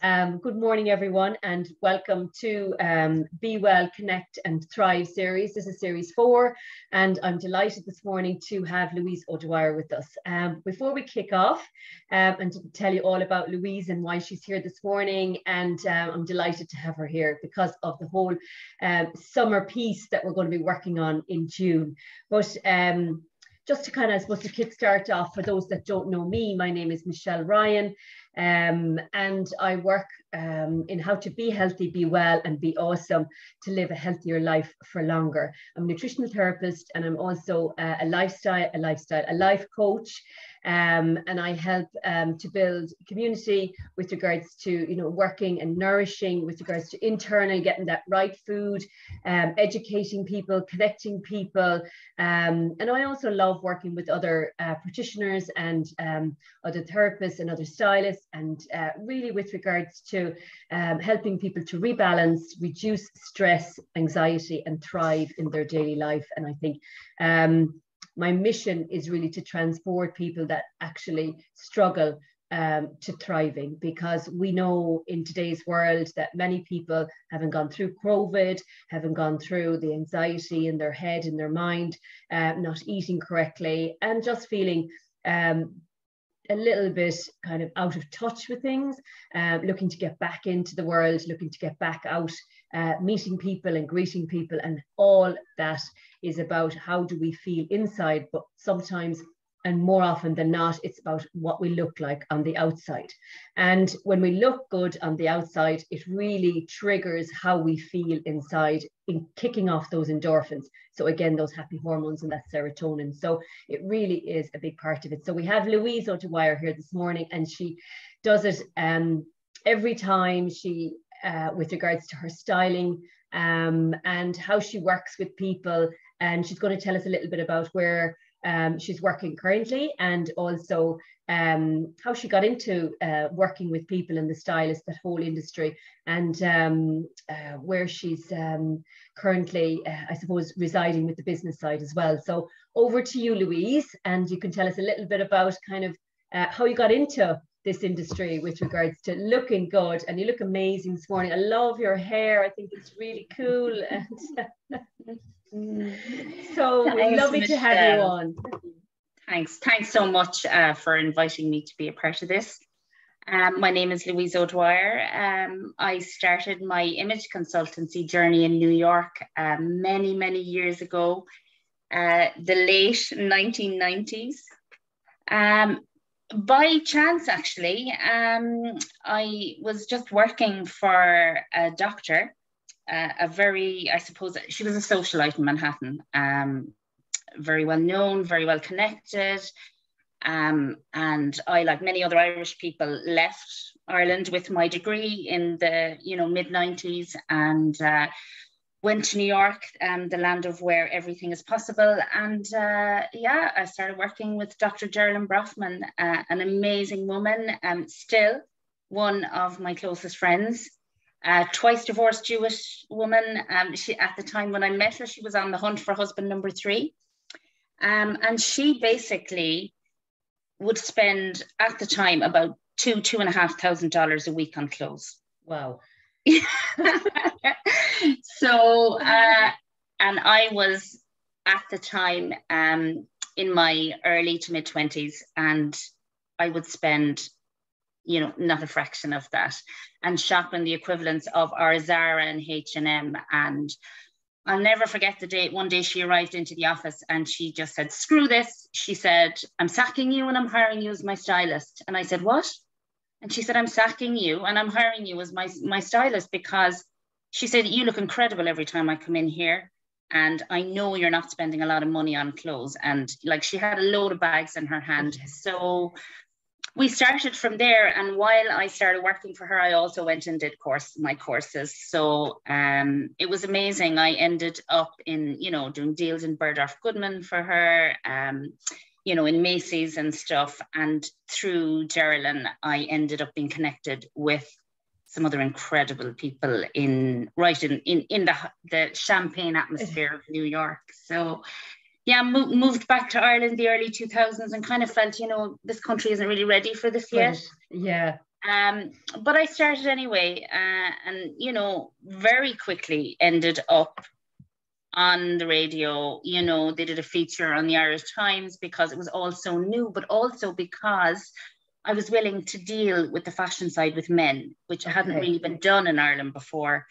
Good morning, everyone, and welcome to BWELL Connect and Thrive series. This is series 4, and I'm delighted this morning to have Louise O'Dwyer with us. Before we kick off, and to tell you all about Louise and why she's here this morning, and I'm delighted to have her here because of the whole summer piece that we're going to be working on in June. But just to kind of, I suppose, to kickstart off, for those that don't know me, my name is Michelle Ryan, and I work in how to be healthy, be well, and be awesome to live a healthier life for longer. I'm a nutritional therapist, and I'm also a life coach, and I help to build community with regards to, working and nourishing, with regards to internal, getting that right food, educating people, connecting people, and I also love working with other practitioners and other therapists and other stylists, and really with regards to helping people to rebalance, reduce stress, anxiety, and thrive in their daily life. And I think my mission is really to transport people that actually struggle to thriving, because we know in today's world that many people haven't gone through COVID, haven't gone through the anxiety in their head, in their mind, not eating correctly, and just feeling a little bit kind of out of touch with things, looking to get back into the world, looking to get back out, meeting people and greeting people, and all that is about how do we feel inside. But sometimes, and more often than not, it's about what we look like on the outside. And when we look good on the outside, it really triggers how we feel inside, in kicking off those endorphins. So again, those happy hormones and that serotonin. So it really is a big part of it. So we have Louise O'Dwyer here this morning, and she does it every time she, with regards to her styling and how she works with people. And she's going to tell us a little bit about where she's working currently, and also how she got into working with people in the stylist, that whole industry, and where she's currently, I suppose, residing with the business side as well. So over to you, Louise, and you can tell us a little bit about kind of how you got into this industry with regards to looking good. And you look amazing this morning. I love your hair. I think it's really cool. And so lovely to have you on. Thanks so much for inviting me to be a part of this. My name is Louise O'Dwyer. I started my image consultancy journey in New York many years ago, the late 1990s. By chance, actually, I was just working for a doctor, I suppose, she was a socialite in Manhattan, very well known, very well connected. And I, like many other Irish people, left Ireland with my degree in the mid-90s, and went to New York, the land of where everything is possible. And I started working with Dr. Geraldine Brofman, an amazing woman, still one of my closest friends. Twice divorced Jewish woman. She, at the time when I met her, she was on the hunt for husband number 3. And she basically would spend, at the time, about $2,500 a week on clothes. Wow. So, and I was at the time in my early to mid 20s, and I would spend, not a fraction of that, and shop in the equivalents of our Zara and H&M. And I'll never forget the day, one day she arrived into the office and she just said, "Screw this." She said, "I'm sacking you and I'm hiring you as my stylist." And I said, "What?" And she said, "I'm sacking you and I'm hiring you as my stylist, because," she said, "you look incredible every time I come in here. And I know you're not spending a lot of money on clothes." And like, she had a load of bags in her hand. So we started from there. And while I started working for her, I also went and did my courses. So it was amazing. I ended up in, doing deals in Burdorf Goodman for her, in Macy's and stuff. And through Geraldine, I ended up being connected with some other incredible people in the champagne atmosphere of New York. So yeah, moved back to Ireland in the early 2000s, and kind of felt, this country isn't really ready for this yet. Yeah. But I started anyway, and you know, very quickly ended up on the radio. You know, they did a feature on the Irish Times because it was all so new, but also because I was willing to deal with the fashion side with men, which hadn't really been done in Ireland before.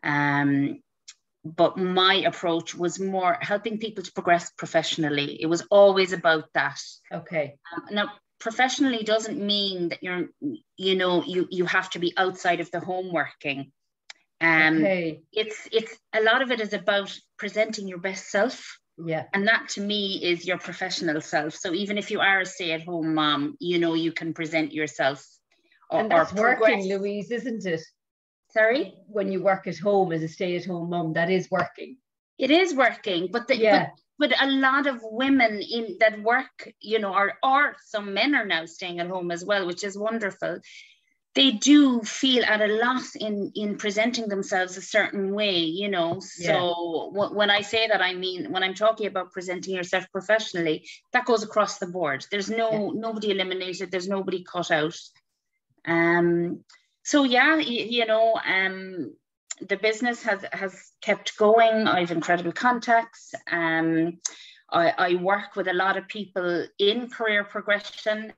But my approach was more helping people to progress professionally. It was always about that. Okay. Now, professionally doesn't mean that you have to be outside of the home working. It's a lot of it is about presenting your best self. Yeah. And that to me is your professional self. So even if you are a stay-at-home mom, you know, you can present yourself. And that's working, Louise, isn't it? Sorry? When you work at home as a stay-at-home mom, that is working. It is working, but a lot of women in that work, you know, or some men are now staying at home as well, which is wonderful. They do feel at a loss in presenting themselves a certain way, you know. So when I say that, I mean, when I'm talking about presenting yourself professionally, that goes across the board. There's nobody eliminated. There's nobody cut out. So yeah, you know, the business has kept going. I have incredible contacts. I work with a lot of people in career progression.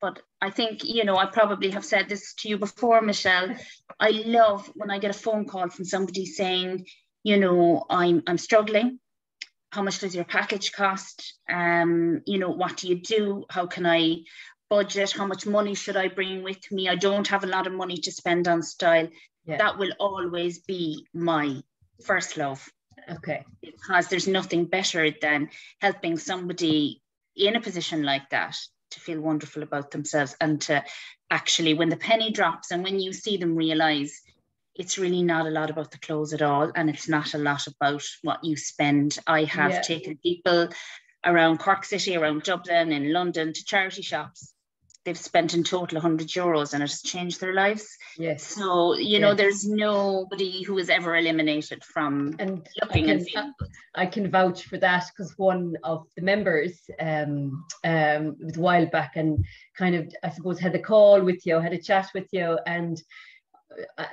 But I think, you know, I probably have said this to you before, Michelle. I love when I get a phone call from somebody saying, you know, I'm struggling. How much does your package cost? You know, what do you do? How can I budget? How much money should I bring with me? I don't have a lot of money to spend on style. That will always be my first love. Okay. Because there's nothing better than helping somebody in a position like that to feel wonderful about themselves, and to actually, when the penny drops and when you see them realize it's really not a lot about the clothes at all, and it's not a lot about what you spend. I have taken people around Cork City, around Dublin, in London, to charity shops. They've spent in total €100 and it has changed their lives. Yes. So, you know, there's nobody who is ever eliminated from looking and feeling good. I can vouch for that, because one of the members it was a while back, and kind of, I suppose, had a call with you, had a chat with you, and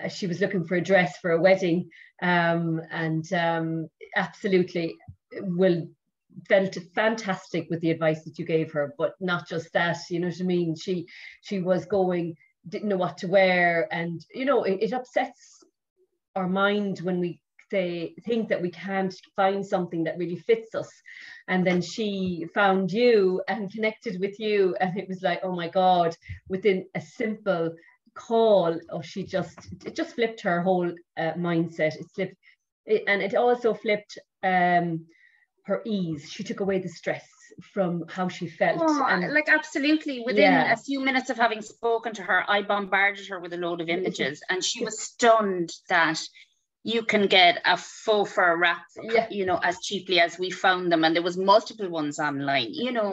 she was looking for a dress for a wedding, and absolutely felt fantastic with the advice that you gave her. But not just that, you know what I mean, she was didn't know what to wear, and you know, it upsets our mind when we think that we can't find something that really fits us. And then she found you and connected with you, and it was like, oh my God, within a simple call, it just flipped her whole mindset. And it also flipped her ease. She took away the stress from how she felt. Like absolutely. Within a few minutes of having spoken to her, I bombarded her with a load of images, and she was stunned that you can get a faux fur wrap, you know, as cheaply as we found them, and there was multiple ones online, you know.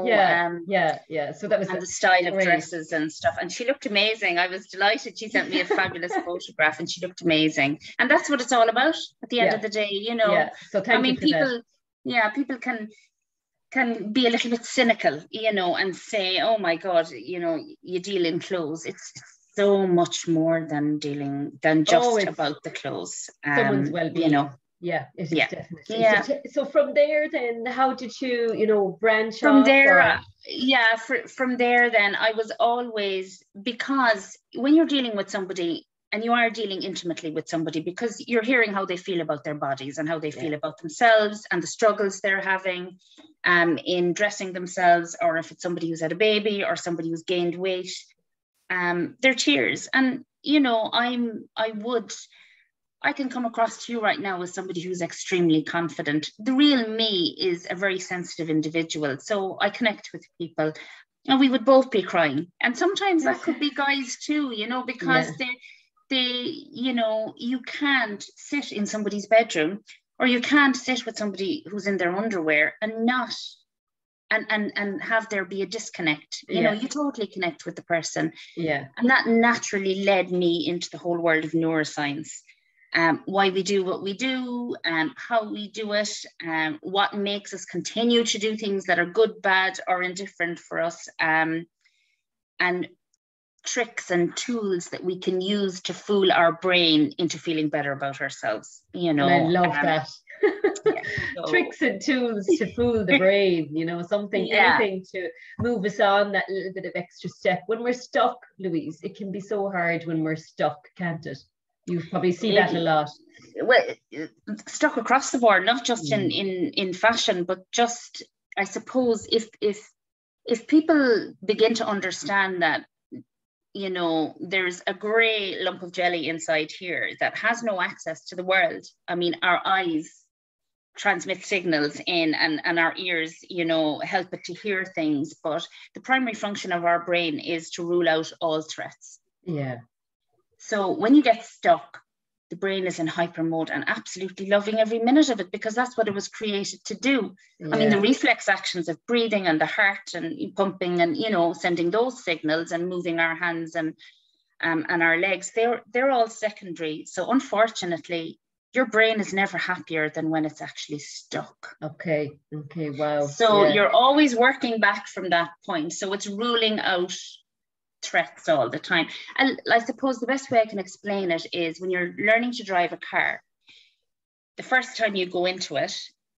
So that was the style of dresses and stuff, and she looked amazing. I was delighted. She sent me a fabulous photograph, and she looked amazing. And that's what it's all about at the end of the day, you know. So thank you for people that. People can be a little bit cynical, you know, and say, oh my God, you know, you deal in clothes. It's so much more than just about the clothes. Someone's well-being, you know. Yeah, it is definitely. Yeah. So from there, then, how did you, branch from off? There, from there, then I was always, because when you're dealing with somebody, and you are dealing intimately with somebody, because you're hearing how they feel about their bodies and how they feel about themselves and the struggles they're having in dressing themselves, or if it's somebody who's had a baby or somebody who's gained weight, their tears. And, you know, I can come across to you right now as somebody who's extremely confident. The real me is a very sensitive individual. So I connect with people, and we would both be crying. And sometimes that could be guys too, you know, because you know, you can't sit in somebody's bedroom, or you can't sit with somebody who's in their underwear and not and have there be a disconnect. You know, you totally connect with the person. And that naturally led me into the whole world of neuroscience. Why we do what we do, how we do it, what makes us continue to do things that are good, bad, or indifferent for us. And tricks and tools that we can use to fool our brain into feeling better about ourselves, you know. And I love that. Yeah, so, tricks and tools to fool the brain, you know, something, anything to move us on that little bit of extra step. When we're stuck, Louise, it can be so hard when we're stuck, can't it? You probably see that a lot. Well, stuck across the board, not just in fashion, but just, I suppose, if people begin to understand that, you know, there's a grey lump of jelly inside here that has no access to the world. I mean, our eyes transmit signals in, and our ears, you know, help it to hear things. But the primary function of our brain is to rule out all threats. Yeah. So when you get stuck, the brain is in hyper mode and absolutely loving every minute of it, because that's what it was created to do. Yeah. I mean, the reflex actions of breathing and the heart and pumping and, you know, sending those signals and moving our hands and our legs, they're all secondary. So unfortunately, your brain is never happier than when it's actually stuck. Okay, wow. So you're always working back from that point. So it's ruling out threats all the time. And I suppose the best way I can explain it is when you're learning to drive a car, the first time you go into it,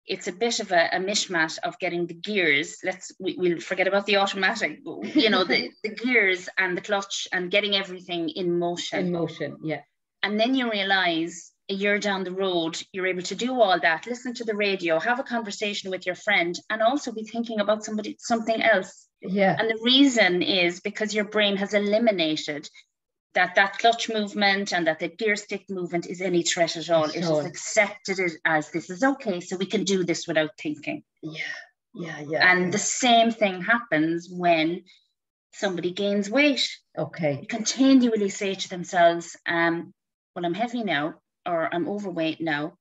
it's a bit of a mishmash of getting the gears. We'll forget about the automatic, you know, the gears and the clutch and getting everything in motion. In motion, yeah. And then you realize a year down the road, you're able to do all that, listen to the radio, have a conversation with your friend, and also be thinking about something else. Yeah. And the reason is because your brain has eliminated that clutch movement and that the gear stick movement is any threat at all. It has accepted it as, this is okay, so we can do this without thinking. Yeah. And the same thing happens when somebody gains weight. Okay. They continually say to themselves, well, I'm heavy now, or I'm overweight now.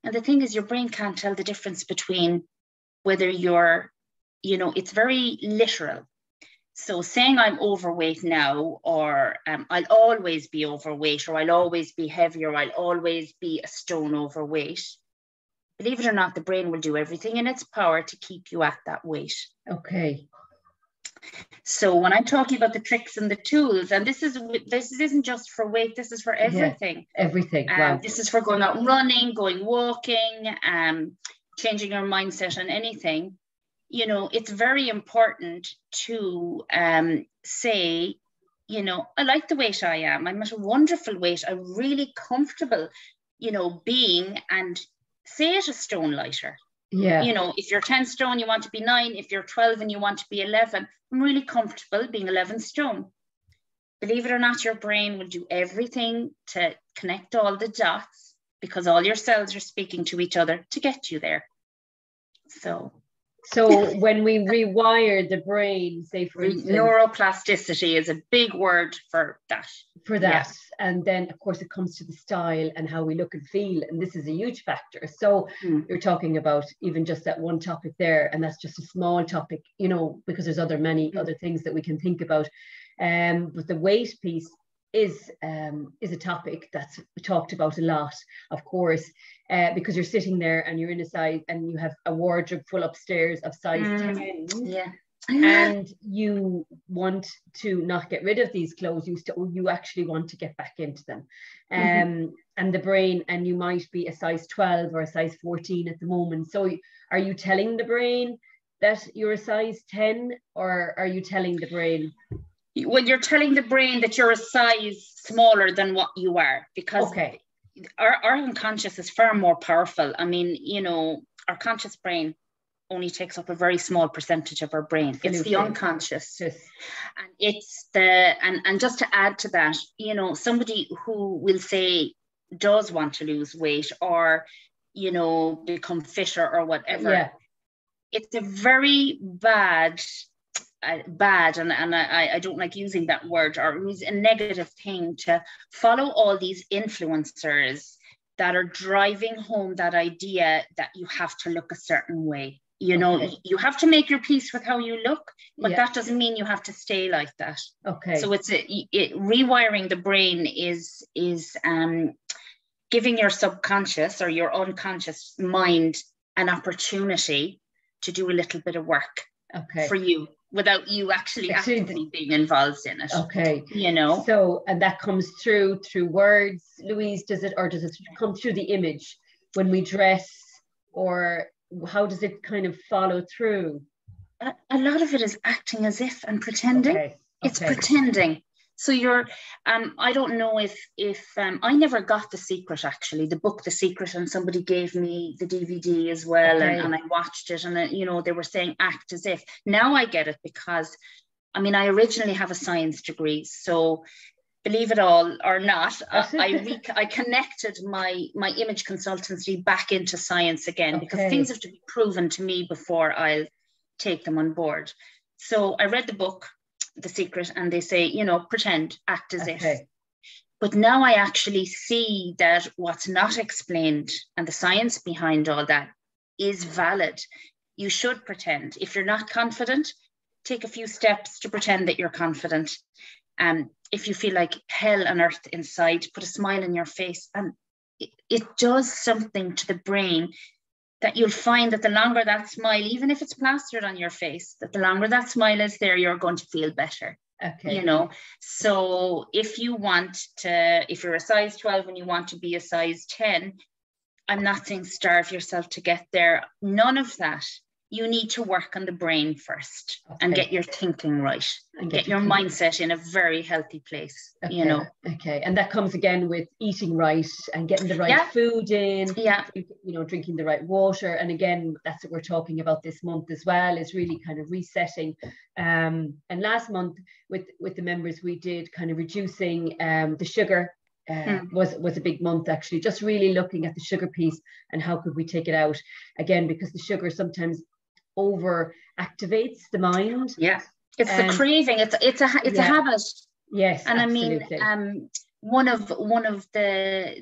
And the thing is, your brain can't tell the difference between whether you're, you know, it's very literal. So saying I'm overweight now, or I'll always be overweight, or I'll always be heavy, or I'll always be a stone overweight. Believe it or not, the brain will do everything in its power to keep you at that weight. Okay. So when I'm talking about the tricks and the tools, and this isn't just for weight, this is for everything. Yeah, everything. Wow. This is for going out running, going walking, changing your mindset on anything. You know, it's very important to say, you know, I like the weight I am. I'm at a wonderful weight. I'm really comfortable, you know, being, and say it a stone lighter. Yeah. You know, if you're 10 stone, you want to be 9. If you're 12 and you want to be 11, I'm really comfortable being 11 stone. Believe it or not, your brain will do everything to connect all the dots, because all your cells are speaking to each other to get you there. So when we rewire the brain, say for instance, neuroplasticity is a big word for that. Yeah. And then of course it comes to the style and how we look and feel, and this is a huge factor. So you're talking about even just that one topic there, and that's just a small topic, you know, because there's many other things that we can think about. But the weight piece is a topic that's talked about a lot, of course, because you're sitting there and you're in a size, and you have a wardrobe full upstairs of size 10. Yeah. And you want to not get rid of these clothes, you actually want to get back into them. And the brain, and you might be a size 12 or a size 14 at the moment. So are you telling the brain that you're a size 10, or are you telling the brain? Well, you're telling the brain that you're a size smaller than what you are, because our unconscious is far more powerful. I mean, you know, our conscious brain only takes up a very small percentage of our brain. Absolutely. It's the unconscious. Yes. And it's and just to add to that, you know, somebody who will say does want to lose weight, or, you know, become fitter or whatever. Yeah. It's a very bad, and I don't like using that word, or use a negative thing, to follow all these influencers that are driving home that idea that you have to look a certain way. You know, you have to make your peace with how you look, but that doesn't mean you have to stay like that. Okay. So it's rewiring the brain is giving your subconscious or your unconscious mind an opportunity to do a little bit of work for you. without you actually actively being involved in it. Okay. You know. So, and that comes through words, Louise, does it come through the image when we dress, or how does it kind of follow through? A lot of it is acting as if and pretending. Okay. It's pretending. So you're, I don't know if I never got The Secret, actually, the book, The Secret, and somebody gave me the DVD as well. And I watched it, and, you know, they were saying act as if. Now I get it, because, I mean, I originally have a science degree. So believe it all or not, I connected my image consultancy back into science again, because things have to be proven to me before I'll take them on board. So I read the book, The Secret, and they say, you know, pretend, act as if. But now I actually see that what's not explained and the science behind all that is valid. You should pretend. If you're not confident, take a few steps to pretend that you're confident. If you feel like hell on earth inside, put a smile on your face, and it does something to the brain, that you'll find that the longer that smile, even if it's plastered on your face, that the longer that smile is there, you're going to feel better. You know, so if you're a size 12 and you want to be a size 10, I'm not saying starve yourself to get there. None of that. You need to work on the brain first and get your thinking right and get your mindset in a very healthy place, you know. Okay. And that comes again with eating right and getting the right food in, you know, drinking the right water. And again, that's what we're talking about this month as well, is really kind of resetting. And last month with the members, we did kind of reducing the sugar. Was a big month, actually, just really looking at the sugar piece and how could we take it out, again, because the sugar sometimes over activates the mind. It's the craving, it's a habit. Yes. And absolutely. I mean, one of the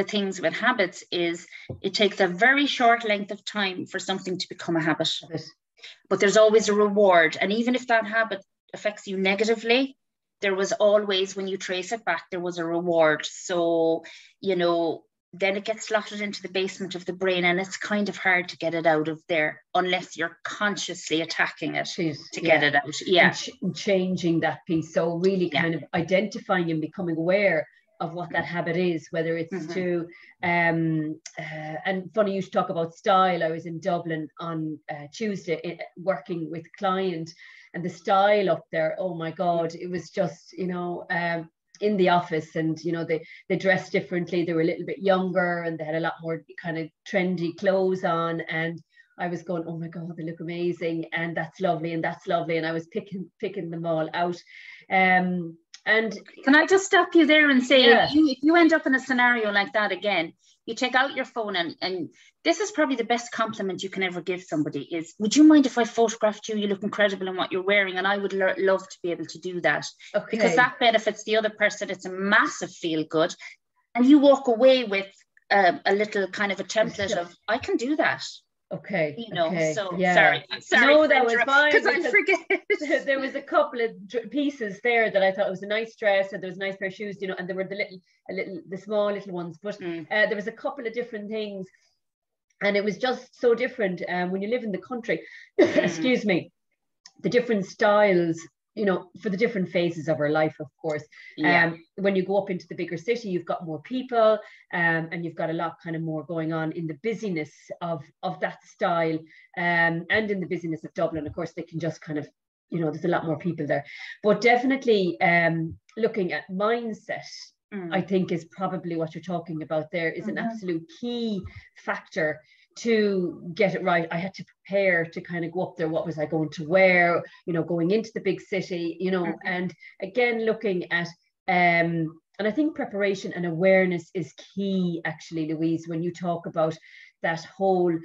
things with habits is it takes a very short length of time for something to become a habit, but there's always a reward. And even if that habit affects you negatively, there was always, when you trace it back, there was a reward. So, you know, then it gets slotted into the basement of the brain, and it's kind of hard to get it out of there unless you're consciously attacking it to get it out. And changing that piece. So really kind of identifying and becoming aware of what that habit is, whether it's to, and funny you should talk about style. I was in Dublin on Tuesday working with a client, and the style up there, oh my God, it was just, you know, in the office, and you know, they dressed differently, they were a little bit younger, and they had a lot more kind of trendy clothes on, and I was going, oh my God, they look amazing, and that's lovely, and that's lovely, and I was picking them all out. And can I just stop you there and say, if you end up in a scenario like that again, you take out your phone, and this is probably the best compliment you can ever give somebody is, would you mind if I photographed you? You look incredible in what you're wearing. And I would love to be able to do that, because that benefits the other person. It's a massive feel good. And you walk away with a little kind of a template of, I can do that. You know, so sorry. No, that was fine, because I forget. There was a couple of pieces there that I thought was a nice dress, and there was a nice pair of shoes, you know, and there were the small little ones, but there was a couple of different things, and it was just so different. When you live in the country, excuse me, the different styles, you know, for the different phases of our life, of course. When you go up into the bigger city, you've got more people, and you've got a lot kind of more going on in the busyness of that style, and in the busyness of Dublin. Of course, they can just kind of, you know, there's a lot more people there. But definitely looking at mindset, I think, is probably what you're talking about there, is an absolute key factor to get it right. I had to prepare to kind of go up there. What was I going to wear, you know, going into the big city, you know, and again, looking at, and I think preparation and awareness is key, actually, Louise, when you talk about that whole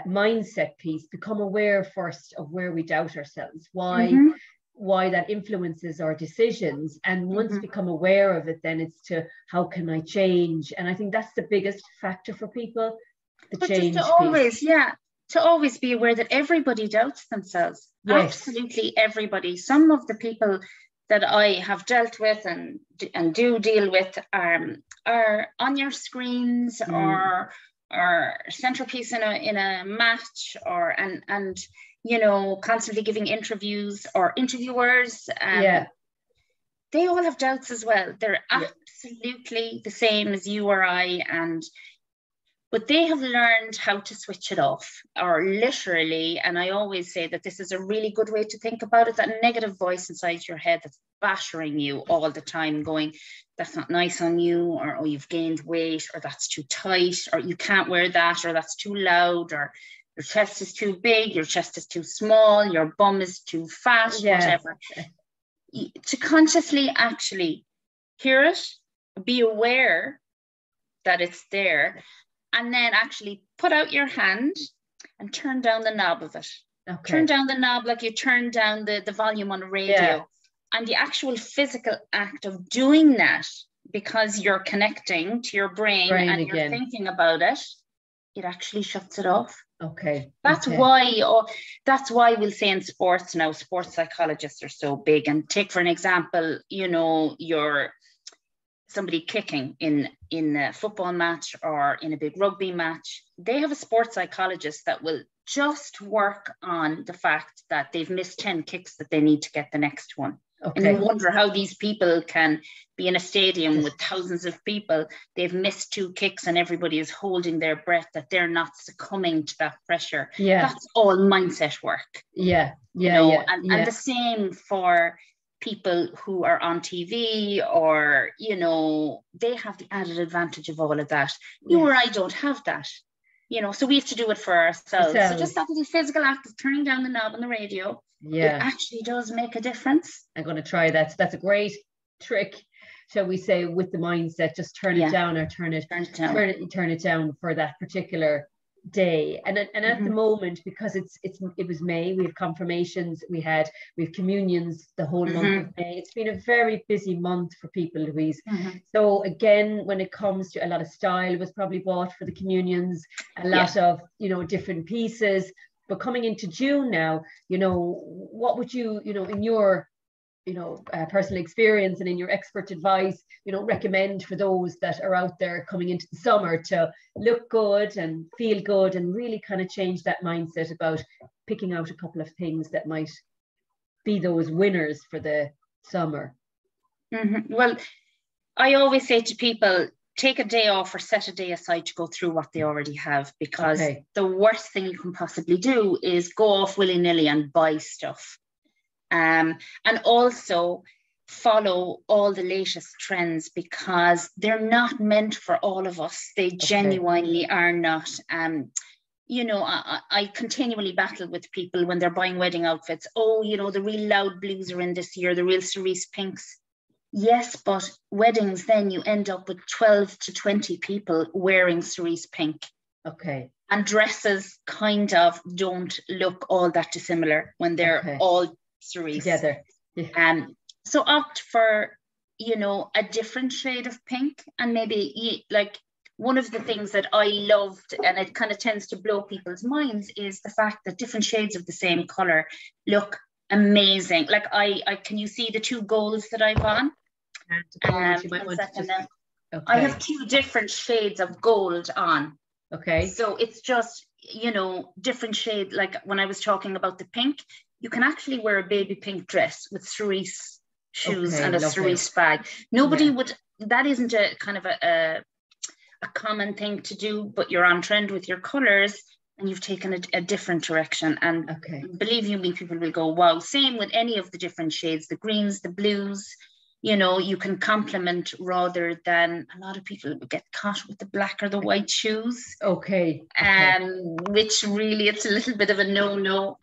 mindset piece. Become aware first of where we doubt ourselves, why that influences our decisions. And once become aware of it, then it's to, how can I change? And I think that's the biggest factor for people. But just to always be aware that everybody doubts themselves. Absolutely everybody. Some of the people that I have dealt with and do deal with are on your screens or centerpiece in a match, and you know, constantly giving interviews or interviewers. They all have doubts as well. They're absolutely the same as you or I, but they have learned how to switch it off, or literally, and I always say that this is a really good way to think about it, that negative voice inside your head that's battering you all the time, going, that's not nice on you, or oh, you've gained weight, or that's too tight, or you can't wear that, or that's too loud, or your chest is too big, your chest is too small, your bum is too fat, whatever. To consciously actually hear it, be aware that it's there, and then actually put out your hand and turn down the knob of it. Turn down the knob like you turn down the volume on a radio. And the actual physical act of doing that, because you're connecting to your brain and you're thinking about it, it actually shuts it off. That's why we'll say in sports now, sports psychologists are so big. And take for an example, you know, you're somebody kicking in a football match or in a big rugby match. They have a sports psychologist that will just work on the fact that they've missed 10 kicks, that they need to get the next one. And you wonder how these people can be in a stadium with thousands of people. They've missed 2 kicks and everybody is holding their breath, that they're not succumbing to that pressure. That's all mindset work. And the same for people who are on TV, or, you know, they have the added advantage of all of that. You or I don't have that, you know, so we have to do it for ourselves. So just that little physical act of turning down the knob on the radio, it actually does make a difference. I'm going to try that. That's a great trick, shall we say, with the mindset. Just turn it down, or turn it down for that particular day. And at the moment, because it was May, we have confirmations, we have communions the whole month of May. It's been a very busy month for people, Louise. So again, when it comes to a lot of style was probably bought for the communions, a lot of, you know, different pieces. But coming into June now, you know, what would you, you know, in your, you know, personal experience and in your expert advice, you know, recommend for those that are out there coming into the summer to look good and feel good, and really kind of change that mindset about picking out a couple of things that might be those winners for the summer? Well, I always say to people, take a day off or set a day aside to go through what they already have, because the worst thing you can possibly do is go off willy-nilly and buy stuff. And also follow all the latest trends, because they're not meant for all of us. They genuinely are not. You know, I continually battle with people when they're buying wedding outfits. Oh, you know, the real loud blues are in this year, the real cerise pinks. Yes, but weddings, then you end up with 12 to 20 people wearing cerise pink. And dresses kind of don't look all that dissimilar when they're all cerise together. So opt for, you know, a different shade of pink. And maybe, like, one of the things that I loved, and it kind of tends to blow people's minds, is the fact that different shades of the same color look amazing. Like, I can you see the 2 golds that I've on? I have 2 different shades of gold on. So it's just, you know, different shade. Like when I was talking about the pink, you can actually wear a baby pink dress with cerise shoes and a cerise bag. Nobody would, that isn't a kind of a common thing to do, but you're on trend with your colors and you've taken a different direction. And believe you me, people will go, wow. Same with any of the different shades, the greens, the blues. You know, you can complement rather than, a lot of people get caught with the black or the white shoes. Which really, it's a little bit of a no-no.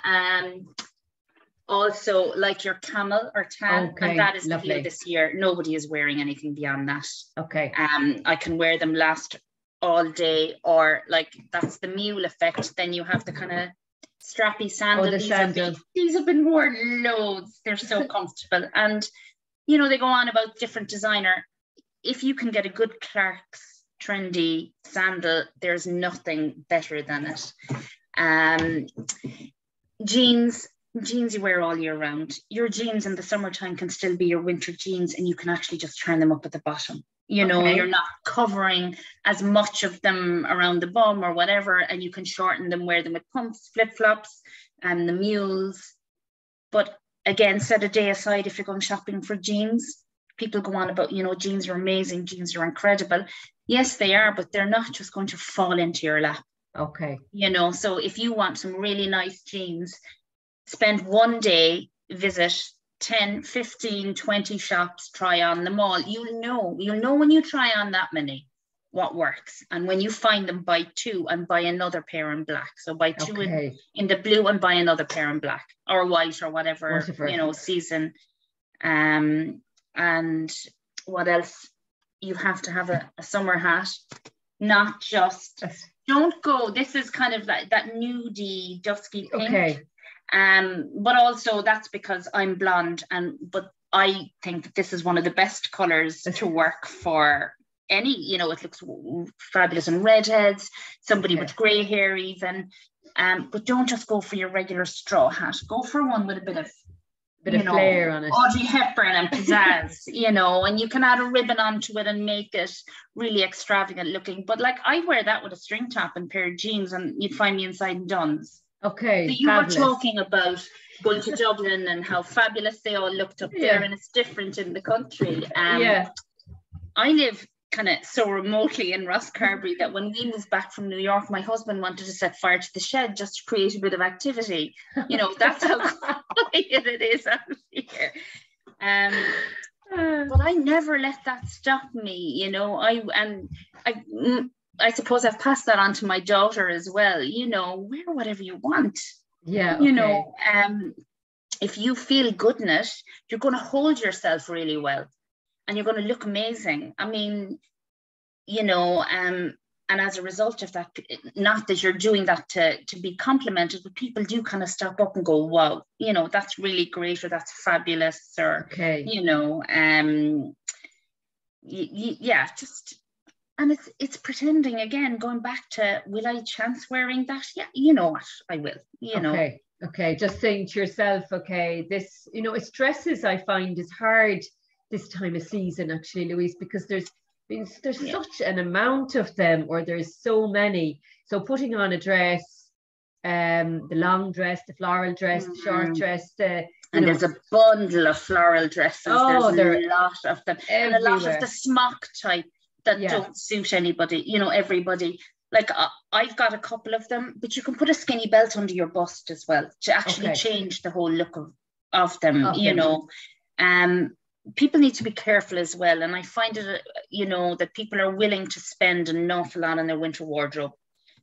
Also, like your camel or tan, and that is the deal this year. Nobody is wearing anything beyond that. I can wear them last all day, or like that's the mule effect. Then you have the kind of strappy sandals. These have been worn loads. They're so comfortable. And you know, they go on about different designer. If you can get a good Clark's trendy sandal, there's nothing better than it. Jeans you wear all year round. Your jeans in the summertime can still be your winter jeans, and you can actually just turn them up at the bottom. You know, you're not covering as much of them around the bum or whatever, and you can shorten them, wear them with pumps, flip-flops. and the mules. But again, set a day aside if you're going shopping for jeans. People go on about, jeans are amazing, jeans are incredible. Yes, they are, but they're not just going to fall into your lap. Okay. So if you want some really nice jeans, spend one day, visit 10, 15, 20 shops, try on them all. You'll know when you try on that many what works. And when you find them, buy two and buy another pair in black. So buy two in the blue and buy another pair in black or white or whatever. Season. And what else? You have to have a summer hat, not just, don't go, this is kind of that nudie, dusky pink. Okay. But also that's because I'm blonde, but I think that this is one of the best colors to work for any, it looks fabulous in redheads, somebody with grey hair even. But don't just go for your regular straw hat. Go for one with a bit of flair on it. Audrey Hepburn and pizzazz, and you can add a ribbon onto it and make it really extravagant looking. But like I wear that with a string top and pair of jeans, and you'd find me inside Dunn's. Okay. So you were talking about going to Dublin and how fabulous they all looked up there, and it's different in the country. I live kind of so remotely in Rosscarbery that when we moved back from New York, my husband wanted to set fire to the shed just to create a bit of activity. That's how quiet it is out here. But I never let that stop me. I suppose I've passed that on to my daughter as well. Wear whatever you want. Yeah. Okay. If you feel good in it, you're going to hold yourself really well. And you're going to look amazing. I mean, and as a result of that, not that you're doing that to be complimented, but people do kind of stop up and go, wow, that's really great, or that's fabulous, or, and it's pretending again, going back to, will I chance wearing that? Yeah, you know what, I will, Okay, just saying to yourself, this, it's dresses I find is hard this time of season actually, Louise, because there's such an amount of them, or there's so many. So putting on a dress, the long dress, the floral dress, the short dress, there's a bundle of floral dresses. There's a lot of them, everywhere. And a lot of the smock type that don't suit anybody, everybody. Like I've got a couple of them, but you can put a skinny belt under your bust as well to actually change the whole look of them. People need to be careful as well. And I find it, that people are willing to spend an awful lot on their winter wardrobe,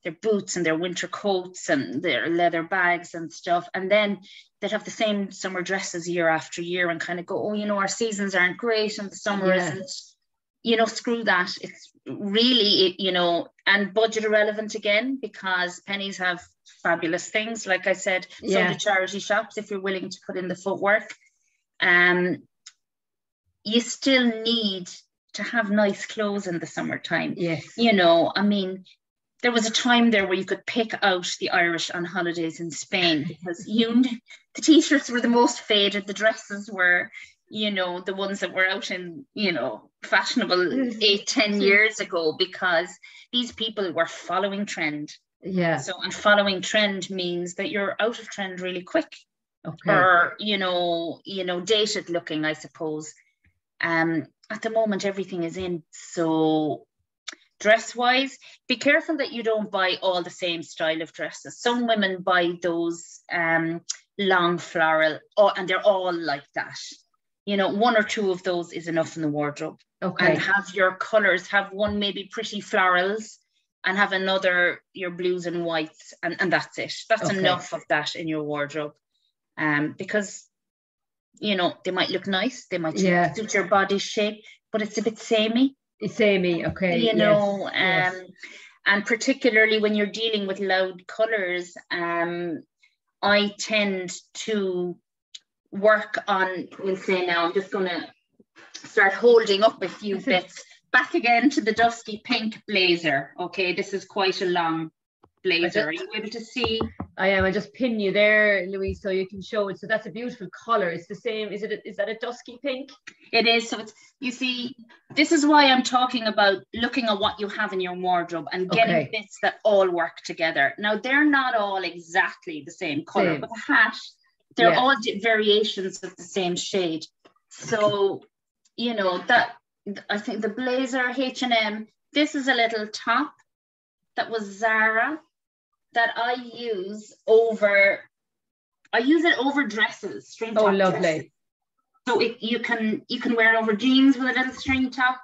their boots and their winter coats and their leather bags and stuff. And then they'll have the same summer dresses year after year and kind of go, our seasons aren't great and the summer isn't, screw that. It's really, and budget irrelevant again, because pennies have fabulous things. Like I said, so do charity shops if you're willing to put in the footwork. You still need to have nice clothes in the summertime. Yes. I mean, there was a time there where you could pick out the Irish on holidays in Spain because the t-shirts were the most faded, the dresses were, the ones that were out in, fashionable 8-10 years ago, because these people were following trend. Yeah. So, and following trend means that you're out of trend really quick. Okay. Or, dated looking, I suppose. At the moment, everything is in. So dress-wise, be careful that you don't buy all the same style of dresses. Some women buy those long floral, and they're all like that. One or two of those is enough in the wardrobe. Okay. And have your colours, have one maybe pretty florals and have another your blues and whites, and that's it. That's enough of that in your wardrobe. Because they might look nice, they might suit your body shape, but it's a bit samey. It's samey, okay. And particularly when you're dealing with loud colours, I tend to work on, we'll say now, I'm just going to start holding up a few bits. Back again to the dusky pink blazer. Okay, this is quite a long blazer. Are you able to see? I am. I just pin you there, Louise, so you can show it. So that's a beautiful color. It's the same. Is that a dusky pink? It is. So it's You see, this is why I'm talking about looking at what you have in your wardrobe and getting bits that all work together. Now, they're not all exactly the same color, but the hat, they're all variations of the same shade. So, you know, that I think the blazer, H&M, this is a little top that was Zara that I use it over dresses, string top dresses. So you can wear it over jeans with a little string top.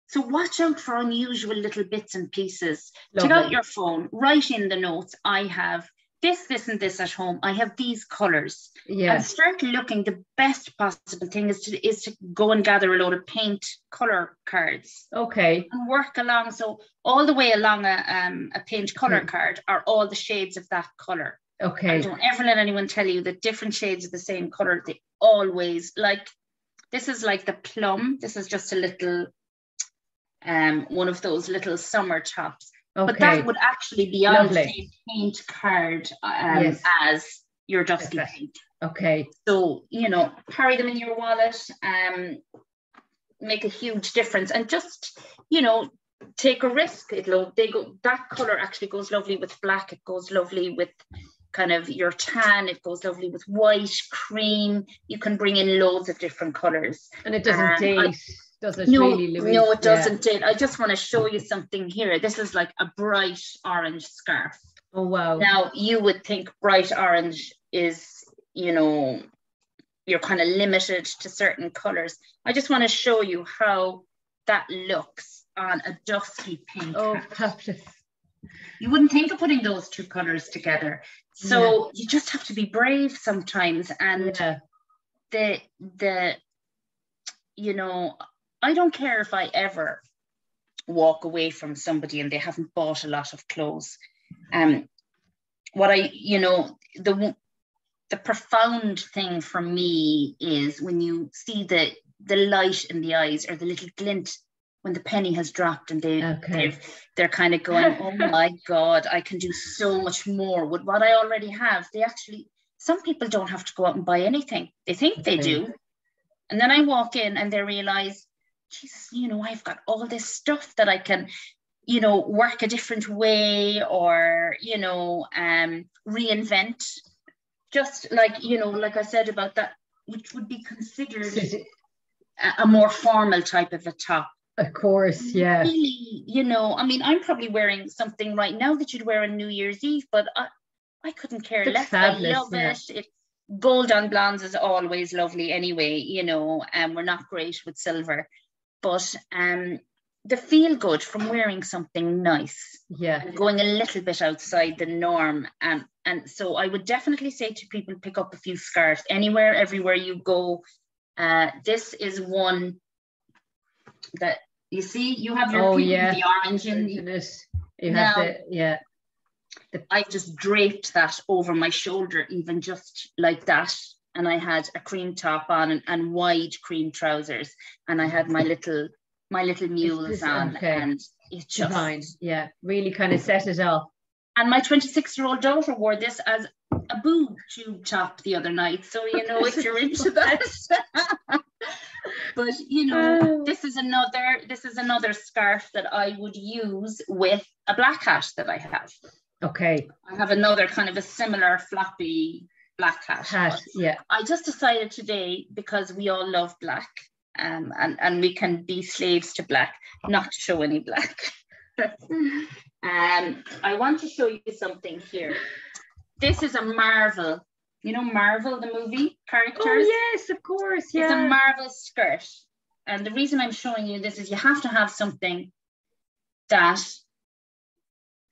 So watch out for unusual little bits and pieces. Take out your phone, write in the notes. I have this, and this at home. I have these colors. And start looking. The best possible thing is to go and gather a load of paint color cards. Okay. And work along. So all the way along a paint color card are all the shades of that color. Okay. And don't ever let anyone tell you that different shades of the same color, they always, like, this is like the plum. This is just a little, one of those little summer tops. Okay. But that would actually be on the same paint card as your dusty paint. Okay. So, you know, carry them in your wallet, make a huge difference, and just, you know, take a risk. That color actually goes lovely with black. It goes lovely with kind of your tan. It goes lovely with white, cream. You can bring in loads of different colors. And it doesn't date, does it? No, really, Louise? No, it doesn't date. I just want to show you something here. This is like a bright orange scarf. Oh, wow. Now, you would think bright orange is, you know, you're kind of limited to certain colors. I just want to show you how that looks on a dusky pink. Oh, fabulous. You wouldn't think of putting those two colors together. So you just have to be brave sometimes. And the you know, I don't care if I ever walk away from somebody and they haven't bought a lot of clothes. What I, you know, the profound thing for me is when you see the light in the eyes, or the little glint when the penny has dropped, and they're kind of going, oh my God, I can do so much more with what I already have. Some people don't have to go out and buy anything. They think they do. And then I walk in and they realize, geez, you know, I've got all this stuff that I can, you know, work a different way, or, you know, reinvent. Just like, you know, like I said about that, which would be considered a more formal type of a top. Of course, yeah. Really, you know, I mean, I'm probably wearing something right now that you'd wear on New Year's Eve, but I couldn't care less. Fabulous, I love it. Gold on blondes is always lovely anyway, you know, and we're not great with silver. But the feel good from wearing something nice, and going a little bit outside the norm. And so I would definitely say to people, pick up a few scarves anywhere, everywhere you go. This is one that you see, you have your the orange in it. You have I just draped that over my shoulder, even just like that. And I had a cream top on and wide cream trousers, and I had my little mules on, and it just really kind of set it off. And my 26-year-old daughter wore this as a boob tube top the other night. So, you know, if you're into that. But, you know, this is another scarf that I would use with a black hat that I have. Okay. I have another kind of a similar floppy black hat. I just decided today, because we all love black, and we can be slaves to black, not to show any black. I want to show you something here. This is a Marvel. You know Marvel, the movie characters? Oh, yes, of course, yeah. It's a Marvel skirt. And the reason I'm showing you this is you have to have something that,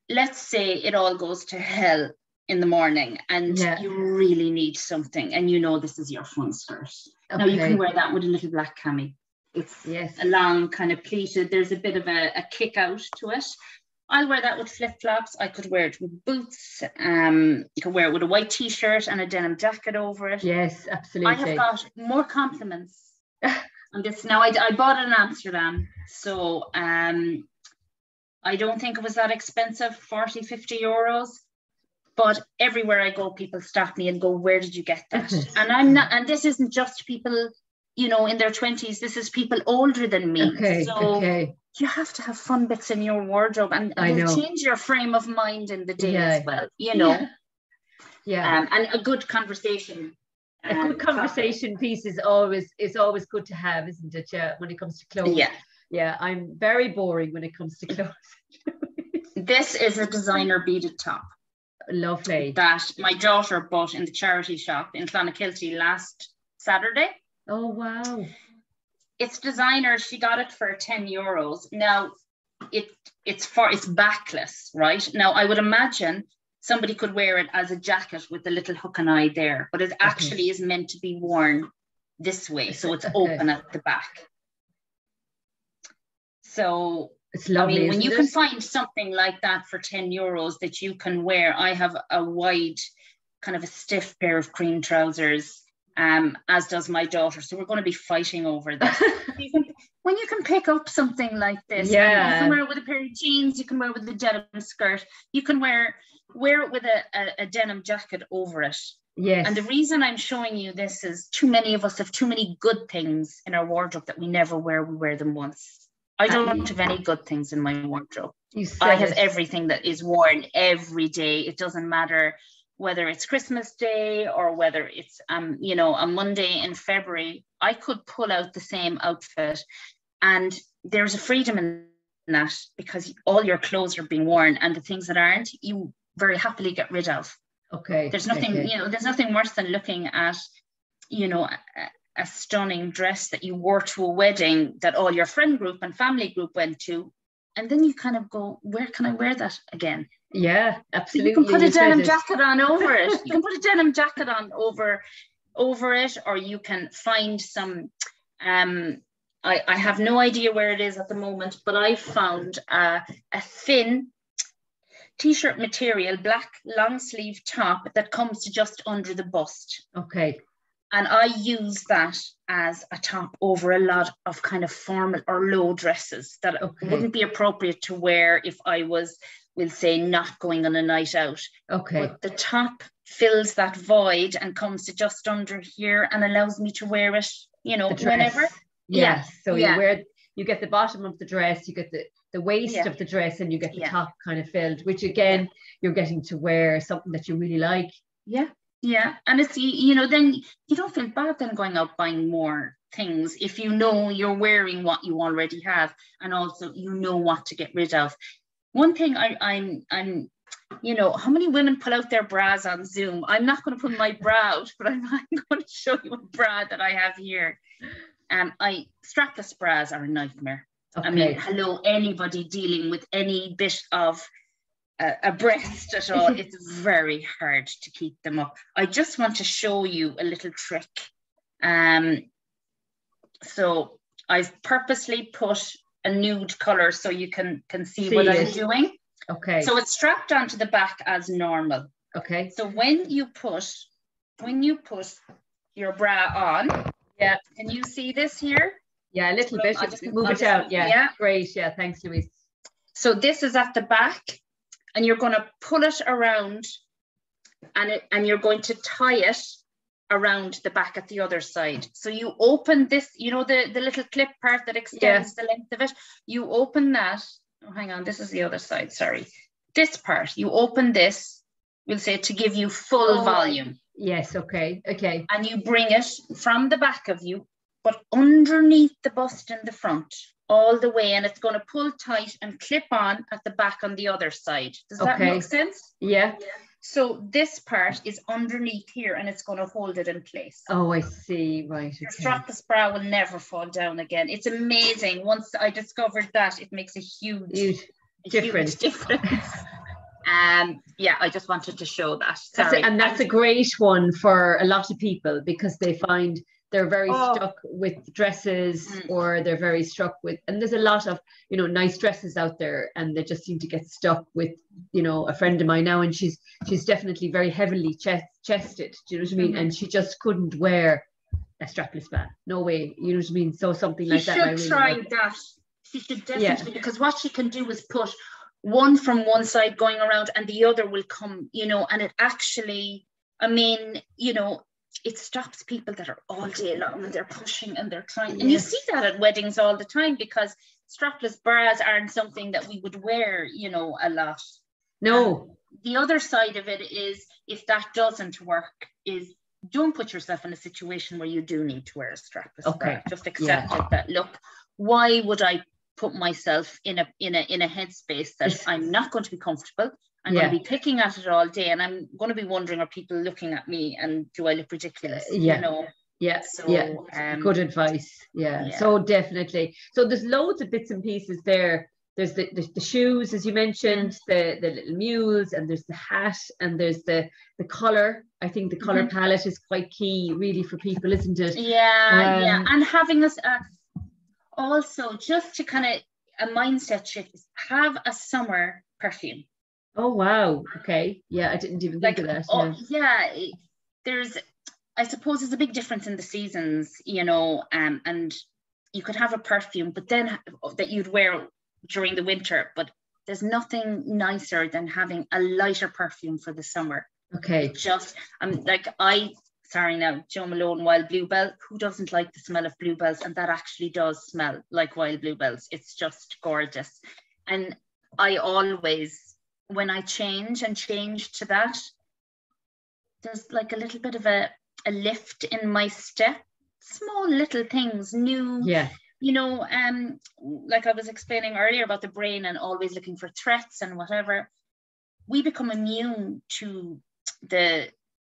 let's say it all goes to hell in the morning, and you really need something, and you know this is your fun skirt. Okay. Now you can wear that with a little black cami. It's a long kind of pleated. There's a bit of a kick out to it. I'll wear that with flip-flops. I could wear it with boots. You can wear it with a white t-shirt and a denim jacket over it. Yes, absolutely. I have got more compliments on this. Now, I bought it in Amsterdam, so I don't think it was that expensive, 40, 50 euros. But everywhere I go, people stop me and go, where did you get that? And I'm not, and this isn't just people, you know, in their 20s. This is people older than me. Okay. So Okay. you have to have fun bits in your wardrobe, and it'll change your frame of mind in the day as well, you know. Yeah. And a good conversation. A good conversation piece is always good to have, isn't it? Yeah, when it comes to clothes. Yeah. Yeah, I'm very boring when it comes to clothes. This is a designer beaded top. Lovely. That my daughter bought in the charity shop in Clonakilty last Saturday. Oh, wow. It's designer. She got it for €10. Now, it's backless, right? Now, I would imagine somebody could wear it as a jacket with a little hook and eye there, but it actually is meant to be worn this way. So it's open at the back. So it's lovely. I mean, when you can find something like that for €10 that you can wear, I have a wide, kind of a stiff pair of cream trousers, as does my daughter. So we're going to be fighting over this. When you can pick up something like this, you can wear it with a pair of jeans, you can wear it with a denim skirt, you can wear it with a denim jacket over it. Yes. And the reason I'm showing you this is too many of us have too many good things in our wardrobe that we never wear. We wear them once. I don't have any good things in my wardrobe. I have everything that is worn every day. It doesn't matter whether it's Christmas Day or whether it's you know, a Monday in February. I could pull out the same outfit, and there's a freedom in that because all your clothes are being worn, and the things that aren't, you very happily get rid of. Okay. There's nothing, you know, there's nothing worse than looking at, you know, a stunning dress that you wore to a wedding that all your friend group and family group went to, and then you kind of go, where can I wear that again? Yeah, absolutely. So you can put a denim jacket on over it. You can put a denim jacket on over it, or you can find some, I have no idea where it is at the moment, but I found a thin t-shirt material, black long sleeve top that comes to just under the bust. Okay. And I use that as a top over a lot of kind of formal or low dresses that wouldn't be appropriate to wear if I was, we'll say, not going on a night out. Okay. But the top fills that void and comes to just under here and allows me to wear it, you know, whenever. Yeah. So you get the bottom of the dress, you get the waist of the dress, and you get the top kind of filled, which again, you're getting to wear something that you really like. Yeah. Yeah. And it's, you know, then you don't feel bad then going out buying more things if you know you're wearing what you already have, and also you know what to get rid of. One thing I'm you know, how many women pull out their bras on Zoom? I'm not going to pull my bra out, but I'm going to show you a bra that I have here. Strapless bras are a nightmare. Okay. I mean, hello, anybody dealing with any bit of a breast at all, it's very hard to keep them up. I just want to show you a little trick. So I've purposely put a nude color so you can see what I'm doing. Okay. So it's strapped onto the back as normal. Okay. So when you put your bra on, can you see this here? Yeah, a little bit. Move it out. Yeah. Great. Yeah. Thanks, Louise. So this is at the back, and you're going to pull it around, and you're going to tie it around the back at the other side. So you open this, you know, the little clip part that extends the length of it. You open that. Oh, hang on, this is the other side. Sorry, this part. You open this. We'll say to give you full volume. Yes. Okay. Okay. And you bring it from the back of you, but underneath the bust in the front, all the way, and it's going to pull tight and clip on at the back on the other side. Does that make sense? Yeah. So this part is underneath here, and it's going to hold it in place. Oh, I see. Right. Your strapless bra will never fall down again. It's amazing. Once I discovered that, it makes a huge difference. Yeah, I just wanted to show that. Sorry. That's a great one for a lot of people, because they find they're very stuck with dresses, or they're very struck with, and there's a lot of, you know, nice dresses out there, and they just seem to get stuck with, you know, a friend of mine now, and she's definitely very heavily chested, do you know what I mean? And she just couldn't wear a strapless bra. No way, you know what I mean? So something like that. She should try that. She should definitely, because what she can do is put one from one side going around, and the other will come, you know, and it actually, I mean, you know, it stops people that are all day long and they're pushing and they're trying. And you see that at weddings all the time, because strapless bras aren't something that we would wear, you know, a lot. No. The other side of it is, if that doesn't work, is don't put yourself in a situation where you do need to wear a strapless bra. Just accept it, that, look, why would I put myself in a headspace that I'm not going to be comfortable? I'm going to be picking at it all day, and I'm going to be wondering, are people looking at me and do I look ridiculous? You know? So, good advice. So definitely. So there's loads of bits and pieces there. There's the shoes, as you mentioned, the little mules, and there's the hat, and there's the colour. I think the colour palette is quite key, really, for people, isn't it? And having this also, just to kind of a mindset shift, is have a summer perfume. Oh wow! Okay, I didn't even think of that. There's, I suppose, there's a big difference in the seasons, you know, and you could have a perfume, but then that you'd wear during the winter, but there's nothing nicer than having a lighter perfume for the summer. Okay. Just Jo Malone Wild Bluebell. Who doesn't like the smell of bluebells? And that actually does smell like wild bluebells. It's just gorgeous. And I always, when I change to that, there's like a little bit of a lift in my step. Small little things, new. You know, like I was explaining earlier about the brain and always looking for threats and whatever, we become immune to the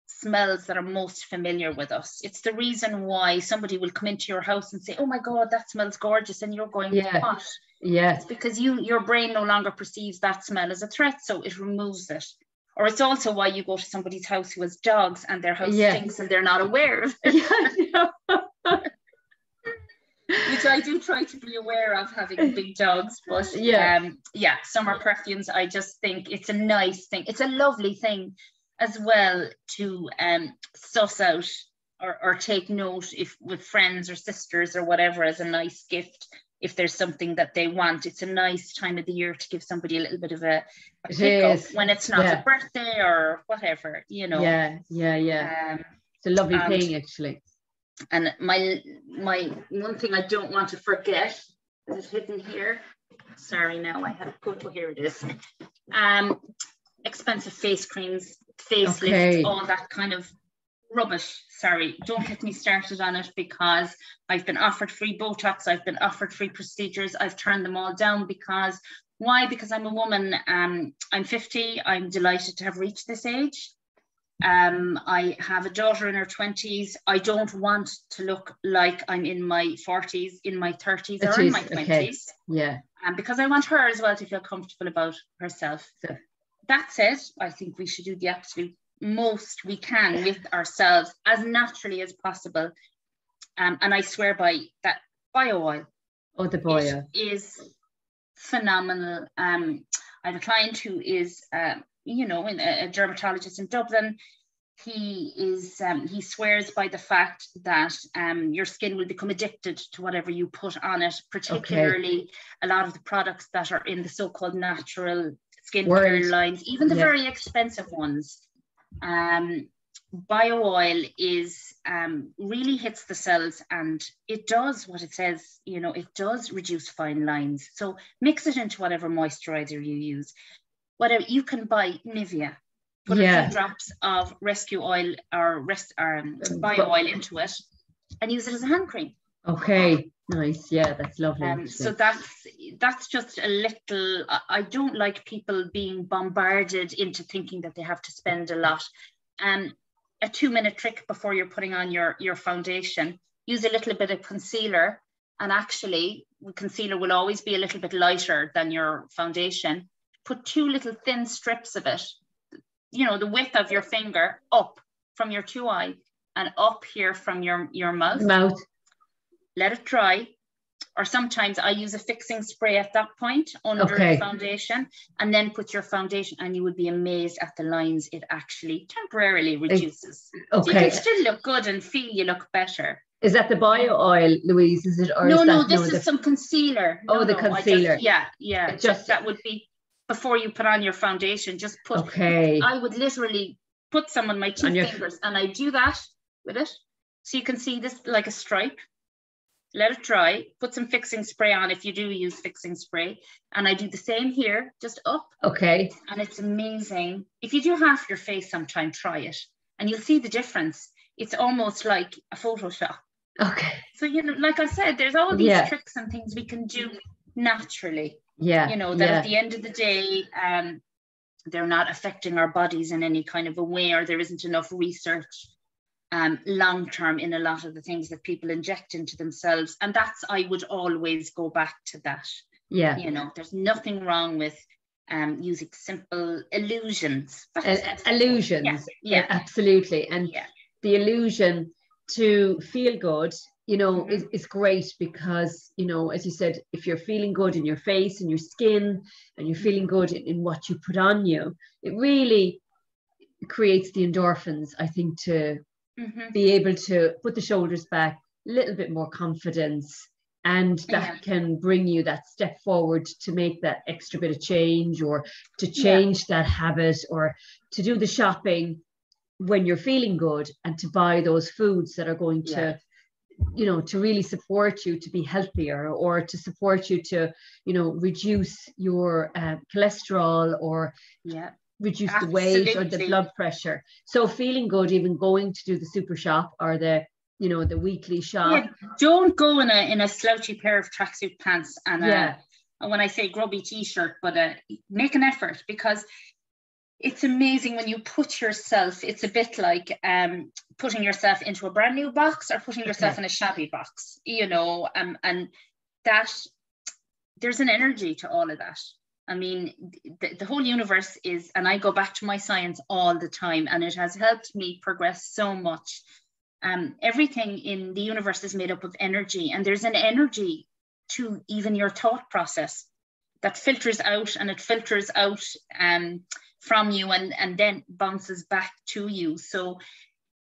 smells that are most familiar with us. It's the reason why somebody will come into your house and say, oh my God, that smells gorgeous. And you're going, what? It's because your brain no longer perceives that smell as a threat, so it removes it. Or it's also why you go to somebody's house who has dogs and their house stinks and they're not aware of it. Which I do try to be aware of, having big dogs, but summer perfumes, I just think it's a nice thing. It's a lovely thing as well to suss out or take note, if with friends or sisters or whatever, as a nice gift. If there's something that they want, it's a nice time of the year to give somebody a little bit of a pick-up when it's not a birthday or whatever, you know. It's a lovely thing, actually. And my one thing I don't want to forget, is it hidden here? Sorry, now I have to, here it is. Expensive face creams, facelifts, all that kind of rubbish. Sorry, don't get me started on it, because I've been offered free Botox, I've been offered free procedures, I've turned them all down. Because why? Because I'm a woman. I'm 50. I'm delighted to have reached this age. I have a daughter in her 20s. I don't want to look like I'm in my 40s, in my 30s, or in my 20s. And because I want her as well to feel comfortable about herself. That said, I think we should do the absolute most we can with ourselves as naturally as possible. And I swear by that bio oil. Oh, the bio is phenomenal. I have a client who is a dermatologist in Dublin. He swears by the fact that your skin will become addicted to whatever you put on it, particularly a lot of the products that are in the so-called natural skincare lines, even the very expensive ones. Bio oil is really hits the cells, and it does what it says, you know, it does reduce fine lines. So mix it into whatever moisturizer you use. Whatever, you can buy Nivea, put a few drops of rescue oil or bio oil into it and use it as a hand cream. Okay, nice. Yeah, that's lovely. So that's just a little, I don't like people being bombarded into thinking that they have to spend a lot. A 2-minute trick before you're putting on your foundation, use a little bit of concealer, and actually concealer will always be a little bit lighter than your foundation. Put 2 little thin strips of it, you know, the width of your finger, up from your 2 eye and up here from your mouth. Let it dry. Or sometimes I use a fixing spray at that point under the foundation, and then put your foundation, and you would be amazed at the lines it actually temporarily reduces. So you can still look good and feel you look better. Is that the bio oil, Louise? Is it? Or No, this is some concealer. The concealer. Just that would be before you put on your foundation. Just put. I would literally put some on my 2 fingers, and I do that, with it. So you can see this like a stripe. Let it dry, put some fixing spray on if you do use fixing spray. And I do the same here, just up. Okay. And it's amazing. If you do half your face sometime, try it. And you'll see the difference. It's almost like a Photoshop. Okay. So, you know, like I said, there's all these tricks and things we can do naturally. Yeah. You know, that at the end of the day, they're not affecting our bodies in any kind of a way, or there isn't enough research long-term in a lot of the things that people inject into themselves. And that's, I would always go back to that. Yeah. You know, there's nothing wrong with using simple illusions. Illusions. Yeah. Absolutely. And the illusion to feel good, you know, is great because, you know, as you said, if you're feeling good in your face and your skin and you're feeling good in what you put on you, it really creates the endorphins, I think, to be able to put the shoulders back, a little bit more confidence, and that can bring you that step forward to make that extra bit of change, or to change that habit, or to do the shopping when you're feeling good, and to buy those foods that are going to, you know, to really support you to be healthier, or to support you to, you know, reduce your cholesterol, or reduce the weight or the blood pressure. So feeling good, even going to do the super shop or the, you know, the weekly shop. Yeah, don't go in a slouchy pair of tracksuit pants and and when I say grubby t-shirt, but make an effort, because it's amazing when you put yourself, it's a bit like putting yourself into a brand new box or putting yourself in a shabby box, you know, and that there's an energy to all of that. I mean, the whole universe is, and I go back to my science all the time, and it has helped me progress so much. Everything in the universe is made up of energy, and there's an energy to even your thought process that filters out, and it filters out from you and then bounces back to you. So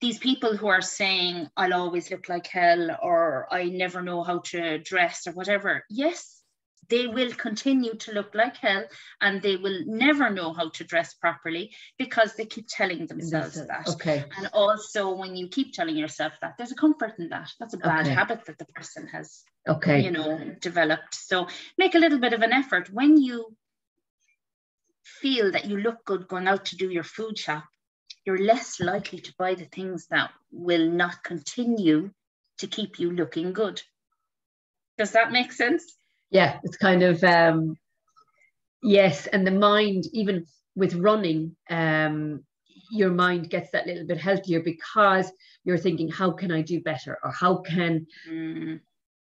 these people who are saying, I'll always look like hell, or I never know how to dress, or whatever, yes, they will continue to look like hell, and they will never know how to dress properly because they keep telling themselves that. Okay. And also, when you keep telling yourself that, there's a comfort in that. That's a bad habit that the person has, you know, developed. So make a little bit of an effort. When you feel that you look good going out to do your food shop, you're less likely to buy the things that will not continue to keep you looking good. Does that make sense? Yeah, it's kind of, yes. And the mind, even with running, your mind gets that little bit healthier because you're thinking, how can I do better? Or how can,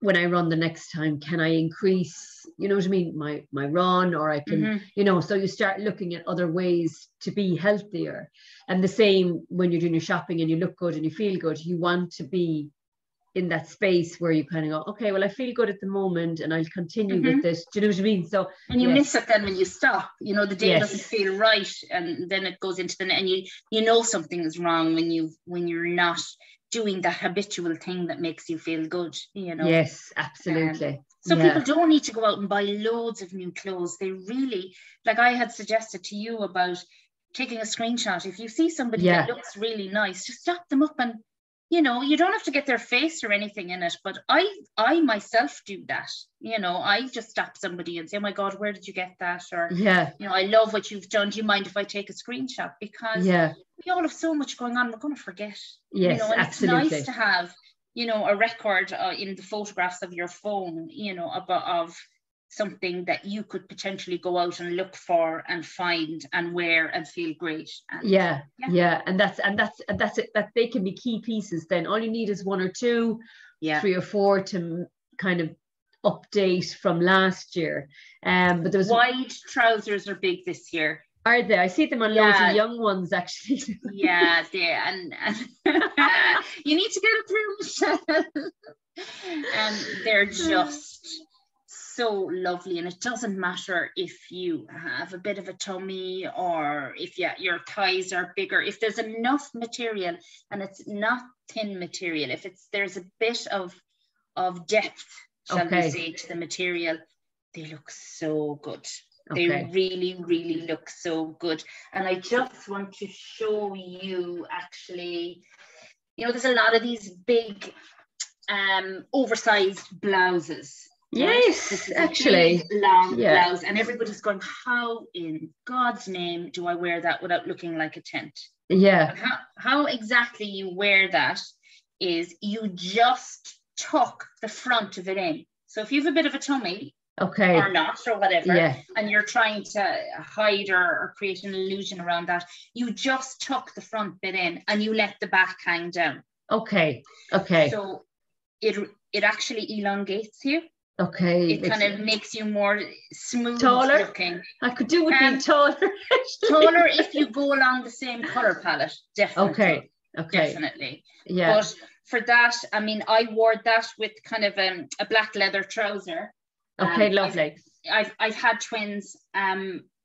when I run the next time, can I increase, you know what I mean, my run, or I can, you know, so you start looking at other ways to be healthier. And the same when you're doing your shopping and you look good and you feel good, you want to be in that space where you kind of go, okay, well, I feel good at the moment and I'll continue with this. Do you know what I mean? So, and you miss it then when you stop, you know, the day doesn't feel right, and then it goes into the, and you know something is wrong when you're not doing that habitual thing that makes you feel good, you know. Yes, absolutely. So people don't need to go out and buy loads of new clothes. They really, like I had suggested to you about taking a screenshot. If you see somebody that looks really nice, just stop them up, and you know, you don't have to get their face or anything in it, but I myself do that. You know, I just stop somebody and say, oh my God, where did you get that? Or, you know, I love what you've done. Do you mind if I take a screenshot? Because we all have so much going on, we're going to forget. Yes, you know, and absolutely. It's nice to have, you know, a record in the photographs of your phone, you know, of something that you could potentially go out and look for and find and wear and feel great. And, and that's it, that they can be key pieces. Then all you need is one or two, 3 or 4 to kind of update from last year. But there was wide trousers are big this year. Are they? I see them on loads of young ones actually. And you need to get a pair, Michelle. And they're just so lovely, and it doesn't matter if you have a bit of a tummy or if your thighs are bigger. If there's enough material, and it's not thin material, if there's a bit of depth, shall we say, to the material, they look so good. They really, really look so good. And I just want to show you, actually, You know, there's a lot of these big oversized blouses. Yes, actually. Long blouse, and everybody's going, how in God's name do I wear that without looking like a tent? Yeah. And how exactly you wear that is you just tuck the front of it in. So if you have a bit of a tummy, or not, or whatever, and you're trying to hide or create an illusion around that, you just tuck the front bit in and you let the back hang down. Okay. So it actually elongates you. Okay. It kind of makes you more smooth taller looking. I could do with being taller. Taller if you go along the same color palette, definitely. Okay. Definitely. Yeah. But for that, I mean, I wore that with kind of a black leather trouser. Okay, lovely. I've had twins.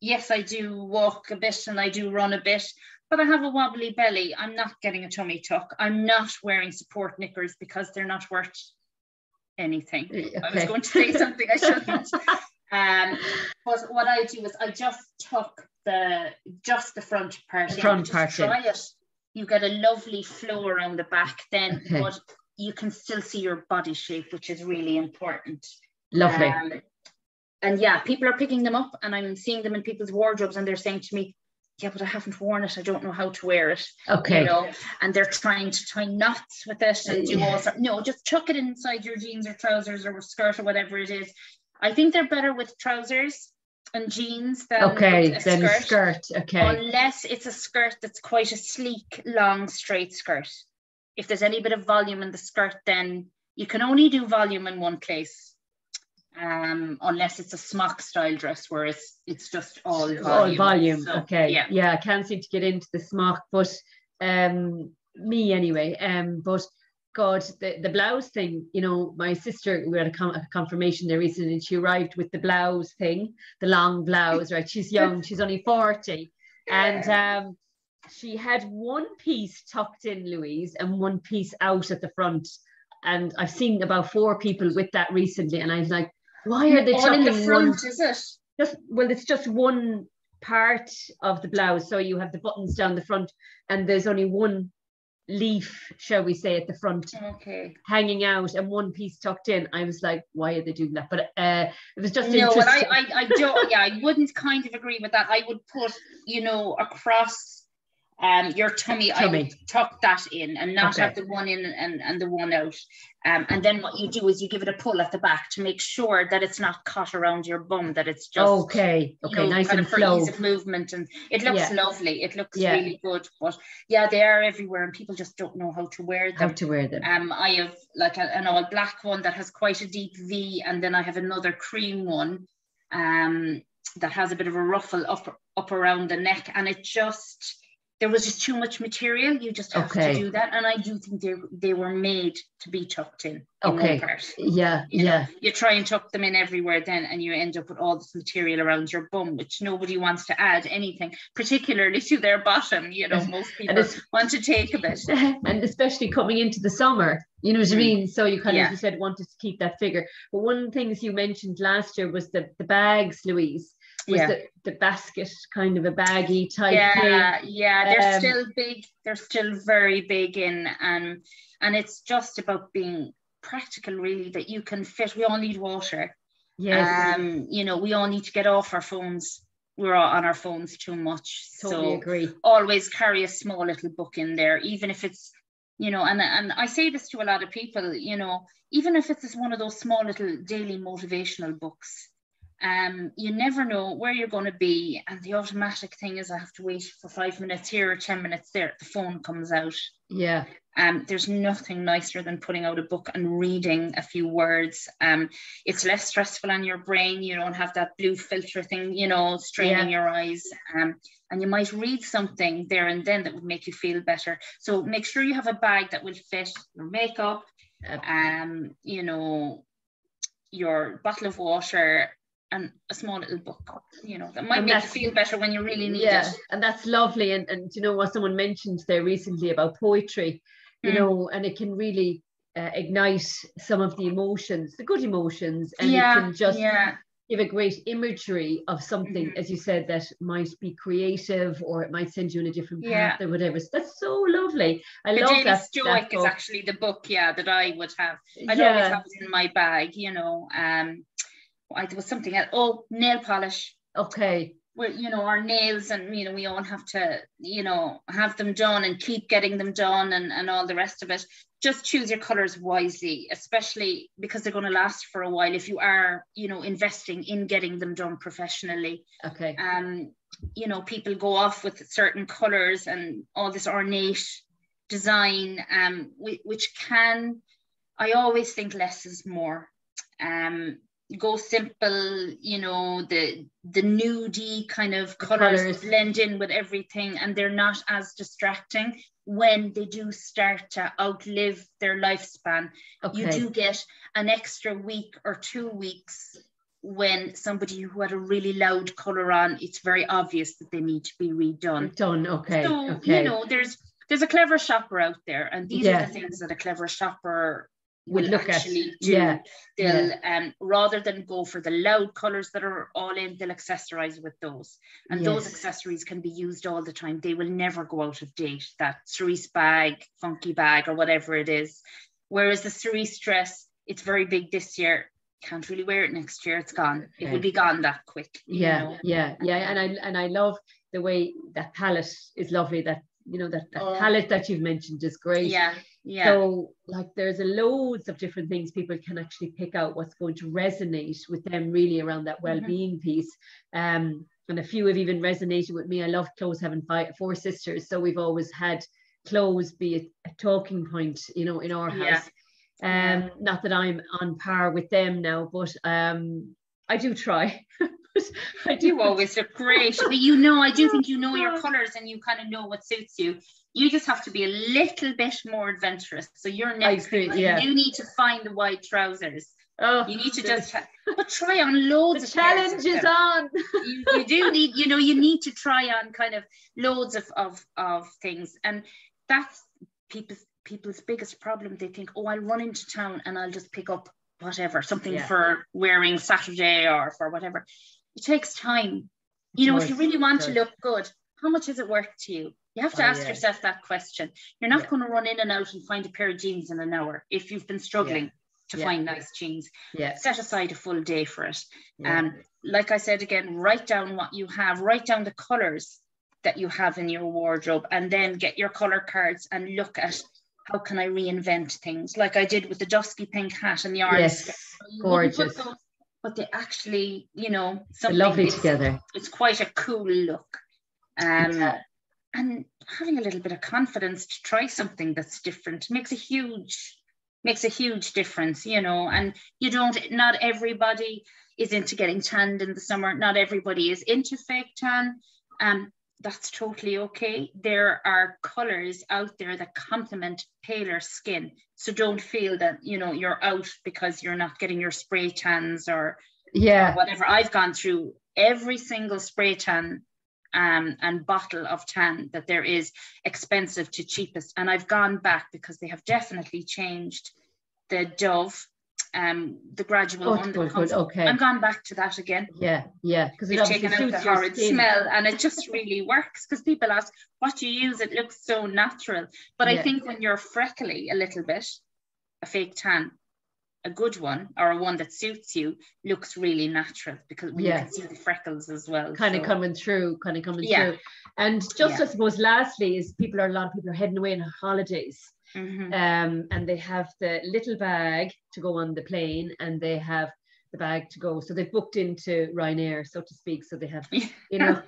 Yes, I do walk a bit and I do run a bit, but I have a wobbly belly. I'm not getting a tummy tuck. I'm not wearing support knickers because they're not worth anything. Okay. I was going to say something I shouldn't. But what I do is I just tuck the front part in. Try it. You get a lovely flow around the back then, but you can still see your body shape, which is really important. Lovely. And yeah, people are picking them up and I'm seeing them in people's wardrobes and they're saying to me, yeah, but I haven't worn it. I don't know how to wear it. Okay. You know, and they're trying to tie knots with it and do all sorts. No, just chuck it inside your jeans or trousers or skirt or whatever it is. I think they're better with trousers and jeans than a skirt. Okay. Unless it's a skirt that's quite a sleek, long, straight skirt. If there's any bit of volume in the skirt, then you can only do volume in one place. Unless it's a smock style dress where it's just all volume. So, okay. Yeah, I can't seem to get into the smock, but me anyway. But God, the blouse thing, you know, my sister, we had a confirmation there recently, and she arrived with the blouse thing, the long blouse, right? She's young, she's only 40. And she had one piece tucked in, Louise, and one piece out at the front. And I've seen about 4 people with that recently, and I was like, why are they tucking in the front? Is it? It's just one part of the blouse. So you have the buttons down the front, and there's only one leaf, shall we say, at the front, hanging out, and one piece tucked in. I was like, why are they doing that? But it was just interesting. I don't. Yeah, I wouldn't kind of agree with that. I would put, you know, across your tummy, I would tuck that in and not have the one in and the one out. And then what you do is you give it a pull at the back to make sure that it's not caught around your bum, that it's just nice kind and of for ease of movement, and it looks lovely. It looks really good. But yeah, they are everywhere and people just don't know how to wear them. I have like an all black one that has quite a deep V, and then I have another cream one that has a bit of a ruffle up around the neck, and there was just too much material. You just have to do that. And I do think they were made to be tucked in one part. Yeah, you know, you try and tuck them in everywhere then, and you end up with all this material around your bum, which nobody wants to add anything, particularly to their bottom. You know, most people want to take a bit. And especially coming into the summer, you know what I mean? So you kind of, you said, wanted to keep that figure. But one of the things you mentioned last year was the bags, Louise. Was the basket kind of a baggy type thing? Yeah, they're still big. They're still very big in, and it's just about being practical, really, that you can fit. We all need water. Yes. You know, we all need to get off our phones. We're all on our phones too much. Totally agree. Always carry a small little book in there, even if it's, you know, and I say this to a lot of people, you know, even if it's one of those small little daily motivational books. You never know where you're going to be, and the automatic thing is I have to wait for 5 minutes here or 10 minutes there, the phone comes out. There's nothing nicer than putting out a book and reading a few words. It's less stressful on your brain. You don't have that blue filter thing, you know, straining your eyes, and you might read something there and then that would make you feel better. So make sure you have a bag that will fit your makeup, you know, your bottle of water, and a small little book, you know, that might make you feel better when you really need it. And that's lovely. And you know what someone mentioned there recently about poetry, you know, and it can really ignite some of the emotions, the good emotions, and you can just you have a great imagery of something, as you said, that might be creative, or it might send you in a different path or whatever. So that's so lovely. I love Daily that. Stoic that is actually the book, that I would have. I'd Yeah. always have it in my bag, you know. There was something else. Oh, nail polish. Okay. Where, you know, our nails, and, you know, we all have to, you know, have them done and keep getting them done, and all the rest of it. Just choose your colors wisely, especially because they're going to last for a while if you are, you know, investing in getting them done professionally. Okay. You know, people go off with certain colors and all this ornate design, which can, I always think less is more. Go simple, you know, the nudie kind of colors blend in with everything, and they're not as distracting when they do start to outlive their lifespan. Okay. You do get an extra week or 2 weeks when somebody who had a really loud color on, it's very obvious that they need to be redone. Okay. So, okay. You know, there's a clever shopper out there, and these are the things that a clever shopper will look actually at. Do. They'll rather than go for the loud colors that are all in, they'll accessorize with those, and those accessories can be used all the time. They will never go out of date. That cerise bag, funky bag, or whatever it is. Whereas the cerise dress, it's very big this year. Can't really wear it next year. It's gone. It will be gone that quick. You know? And I love the way that palette is lovely. That, you know, that palette that you've mentioned is great. So, like, there's loads of different things people can actually pick out what's going to resonate with them, really, around that well-being piece. And a few have even resonated with me. I love clothes, having 4 sisters, so we've always had clothes be a talking point, you know, in our house. Not that I'm on par with them now, but I do try. You always look great. But, you know, I do think you know your colours, and you kind of know what suits you. You just have to be a little bit more adventurous. So your next thing, you need to find the white trousers. You need to just but try on loads of challenge is on. You do need, you know, you need to try on kind of loads of things, and that's people's biggest problem. They think, oh, I'll run into town and I'll just pick up whatever, something for wearing Saturday or for whatever. It takes time. You know, if you really want to look good, how much is it worth to you? You have to ask yourself that question. You're not going to run in and out and find a pair of jeans in an hour if you've been struggling to find nice jeans. Set aside a full day for it. Like I said again, write down what you have, write down the colours that you have in your wardrobe, and then get your colour cards and look at how can I reinvent things, like I did with the dusky pink hat and the orange. Gorgeous. But they actually, you know, something lovely together. It's quite a cool look. And having a little bit of confidence to try something that's different makes a huge difference, you know. And not everybody is into getting tanned in the summer. Not everybody is into fake tan. That's totally okay. There are colors out there that complement paler skin. So don't feel that, you know, you're out because you're not getting your spray tans or whatever. I've gone through every single spray tan and bottle of tan that there is, expensive to cheapest. And I've gone back because they have definitely changed the Dove, the gradual one. I've gone back to that again. Because it's taken out the horrid smell, and it just really works. Because people ask, what do you use? It looks so natural. But I think when you're freckly a little bit, a fake tan, a good one, or a one that suits you, looks really natural, because you can see the freckles as well. Kind of coming through. And just I suppose lastly is a lot of people are heading away on holidays. And they have the little bag to go on the plane, and they have the bag to go. So they've booked into Ryanair, so to speak. So they have, you know,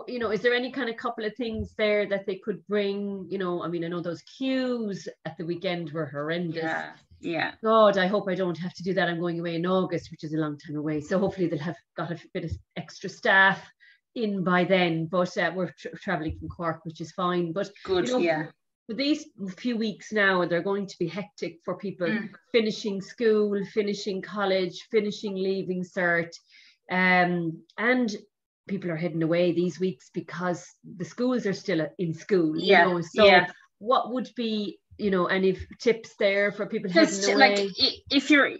you know, is there any kind of couple of things there that they could bring? You know, I mean, I know those queues at the weekend were horrendous. God, I hope I don't have to do that. I'm going away in August, which is a long time away. So hopefully they'll have got a bit of extra staff in by then. But we're traveling from Cork, which is fine. But good, you know, for these few weeks now, they're going to be hectic for people finishing school, finishing college, finishing leaving cert, and people are heading away these weeks because the schools are still in school. You know, so what would be, you know, any tips there for people heading away? Like, if you're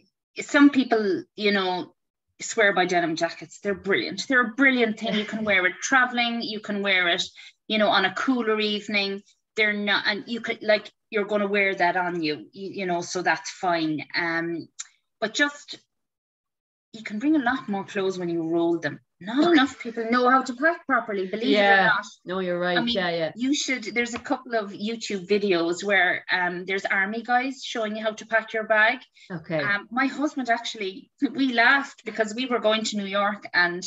some people, you know, swear by denim jackets. They're brilliant. They're a brilliant thing. You can wear it traveling. You can wear it, you know, on a cooler evening. They're not, and you could, like, you're going to wear that on you know, so that's fine. But just, you can bring a lot more clothes when you roll them. Not enough people know how to pack properly, believe it or not. No, you're right. I mean, you should, there's a couple of YouTube videos where there's army guys showing you how to pack your bag. Okay. My husband actually, we laughed because we were going to New York, and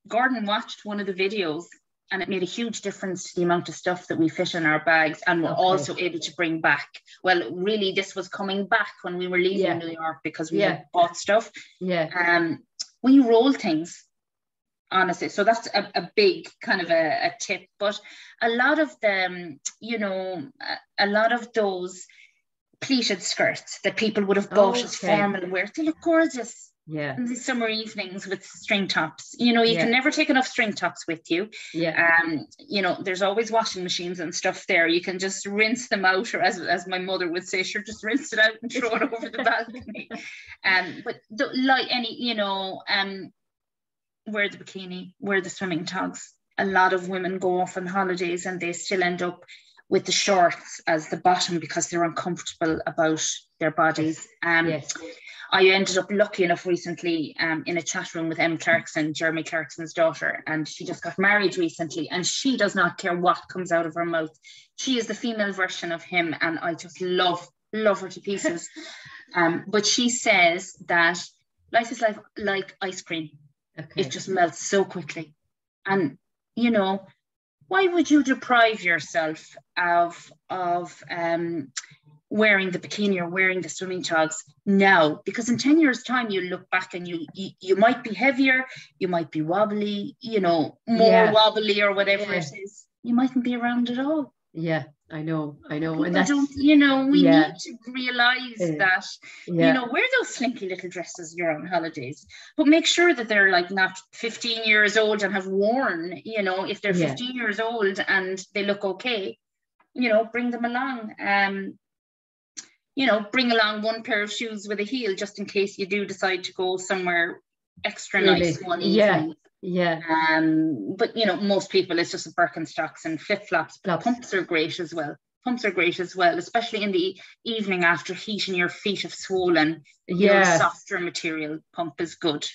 Gordon watched one of the videos, and it made a huge difference to the amount of stuff that we fit in our bags, and we're also able to bring back. Well, really, this was coming back when we were leaving New York, because we had bought stuff. When you roll things, honestly, so that's a big kind of a tip. But a lot of them, you know, a lot of those pleated skirts that people would have bought as formal wear, they look gorgeous. In the summer evenings with string tops. You know, you can never take enough string tops with you. You know, there's always washing machines and stuff there. You can just rinse them out, or as my mother would say, sure, just rinse it out and throw it over the balcony. But like any, you know, wear the bikini, wear the swimming togs. A lot of women go off on holidays and they still end up with the shorts as the bottom because they're uncomfortable about their bodies. I ended up lucky enough recently in a chat room with Em Clarkson, Jeremy Clarkson's daughter, and she just got married recently, and she does not care what comes out of her mouth. She is the female version of him, and I just love her to pieces. But she says that life is like ice cream. It just melts so quickly. And, you know, why would you deprive yourself of wearing the bikini or wearing the swimming togs now? Because in 10 years' time, you look back and you might be heavier, you might be wobbly, you know, more wobbly or whatever it is. You mightn't be around at all. I know. People and that's, don't, you know, we need to realize that, you know, wear those slinky little dresses you're on holidays, but make sure that they're like not 15 years old and have worn, you know, if they're 15 years old and they look okay, you know, bring them along. You know, bring along one pair of shoes with a heel just in case you do decide to go somewhere extra nice one evening. But you know, most people, it's just Birkenstocks and flip-flops. Pumps are great as well. Especially in the evening after heat and your feet have swollen. You know, softer material pump is good.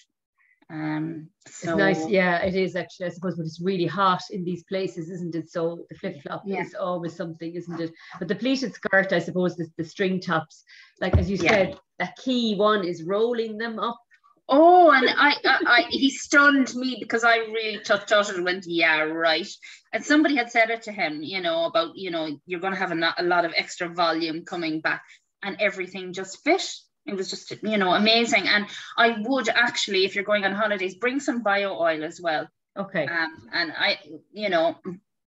So it's nice. It is actually, I suppose, but it's really hot in these places, isn't it? So the flip-flop is always something, isn't it? But the pleated skirt, I suppose, the string tops, like as you said, a key one is rolling them up. Oh, and I he stunned me because I really thought it and went, yeah, right. And somebody had said it to him, you know, about, you know, you're going to have a lot of extra volume coming back, and everything just fit. It was just, you know, amazing. And I would actually, if you're going on holidays, bring some bio oil as well. Okay. And I, you know,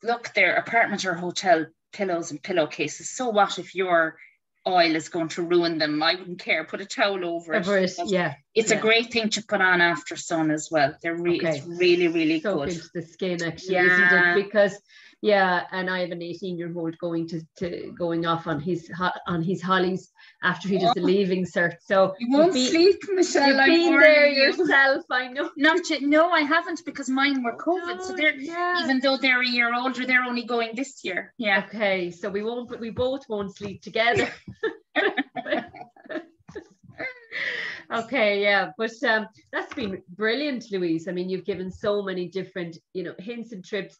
look, their apartment or hotel pillows and pillowcases. So what if your oil is going to ruin them? I wouldn't care. Put a towel over it. It's a great thing to put on after sun as well. It's really, really good. Into the skin, actually, isn't it? Because and I have an 18-year-old going off on his hollies after he does the leaving cert. So you won't sleep, Michelle. You've been there yourself, I know. No, I haven't, because mine were COVID. So they're even though they're a year older, they're only going this year. Yeah. Okay, so we both won't sleep together. Okay, but that's been brilliant, Louise. I mean, you've given so many different, you know, hints and tips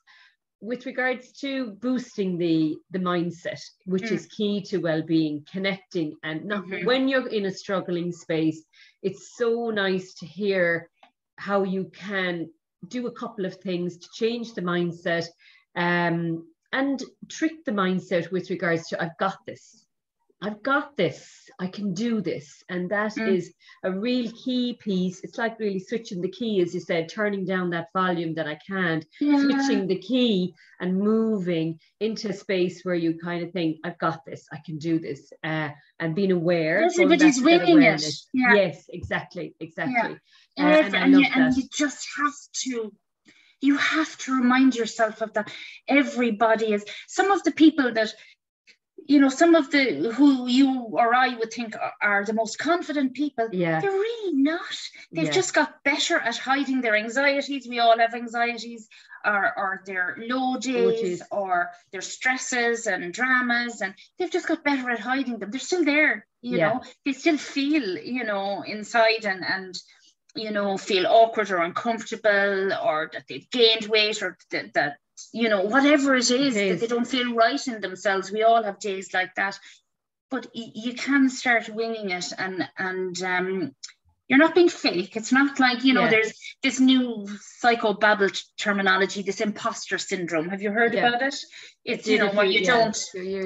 with regards to boosting the mindset, which is key to well-being, connecting, and not when you're in a struggling space. It's so nice to hear how you can do a couple of things to change the mindset and trick the mindset with regards to I've got this, I can do this. And that is a real key piece. It's like really switching the key, as you said, turning down that volume that I can't, switching the key and moving into a space where you kind of think, I've got this, I can do this, and being aware. Everybody's winning it. Yeah. Yes, exactly. Yeah. And you have to remind yourself of that. Everybody is, some of the people that, you know, some of the who you or I would think are the most confident people, they're really not. They've just got better at hiding their anxieties. We all have anxieties, or their low days, or their stresses and dramas, and they've just got better at hiding them. They're still there, you know, they still feel, you know, inside and you know, feel awkward or uncomfortable, or that they've gained weight, or that you know, whatever it is, that they don't feel right in themselves. We all have days like that, but you can start winging it, and you're not being fake. It's not like, you know, there's this new psychobabble terminology, this imposter syndrome. Have you heard about it? It's, you know, where you don't,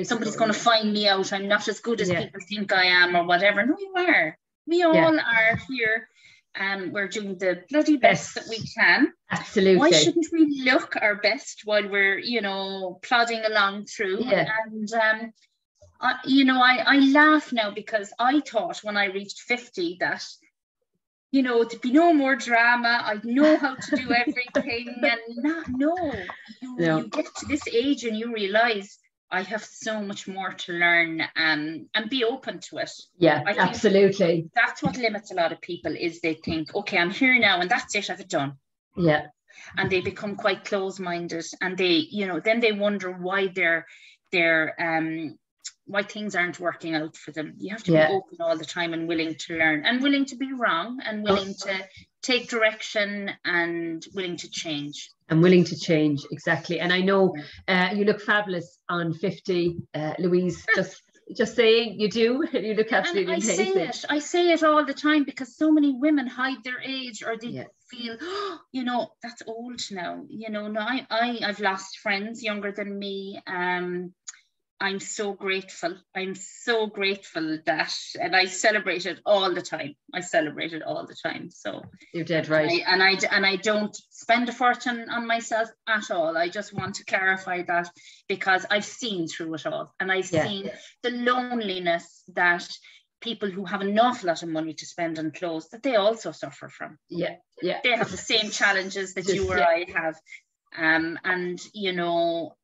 somebody's going to find me out, I'm not as good as people think I am, or whatever. No, you are. We all are here. We're doing the bloody best that we can. Absolutely. Why shouldn't we look our best while we're, you know, plodding along through? And you know, I laugh now, because I thought when I reached 50 that, you know, there'd be no more drama, I'd know how to do everything. And you get to this age and you realize I have so much more to learn, and be open to it. Yeah, absolutely. That's what limits a lot of people, is they think, okay, I'm here now and that's it, I've it done. Yeah. And they become quite close-minded, and they, you know, then they wonder why why things aren't working out for them. You have to be open all the time, and willing to learn, and willing to be wrong, and willing to take direction, and willing to change. And willing to change, exactly. And I know you look fabulous on 50, Louise. Just saying, you do. You look absolutely amazing. I say it all the time, because so many women hide their age, or they feel, oh, you know, that's old now. You know, no, I've lost friends younger than me. I'm so grateful. I'm so grateful that, and I celebrate it all the time. So you're dead right. And I don't spend a fortune on myself at all. I just want to clarify that, because I've seen through it all, and I've seen the loneliness that people who have an awful lot of money to spend on clothes, that they also suffer from. They have the same challenges that you or I have, and you know,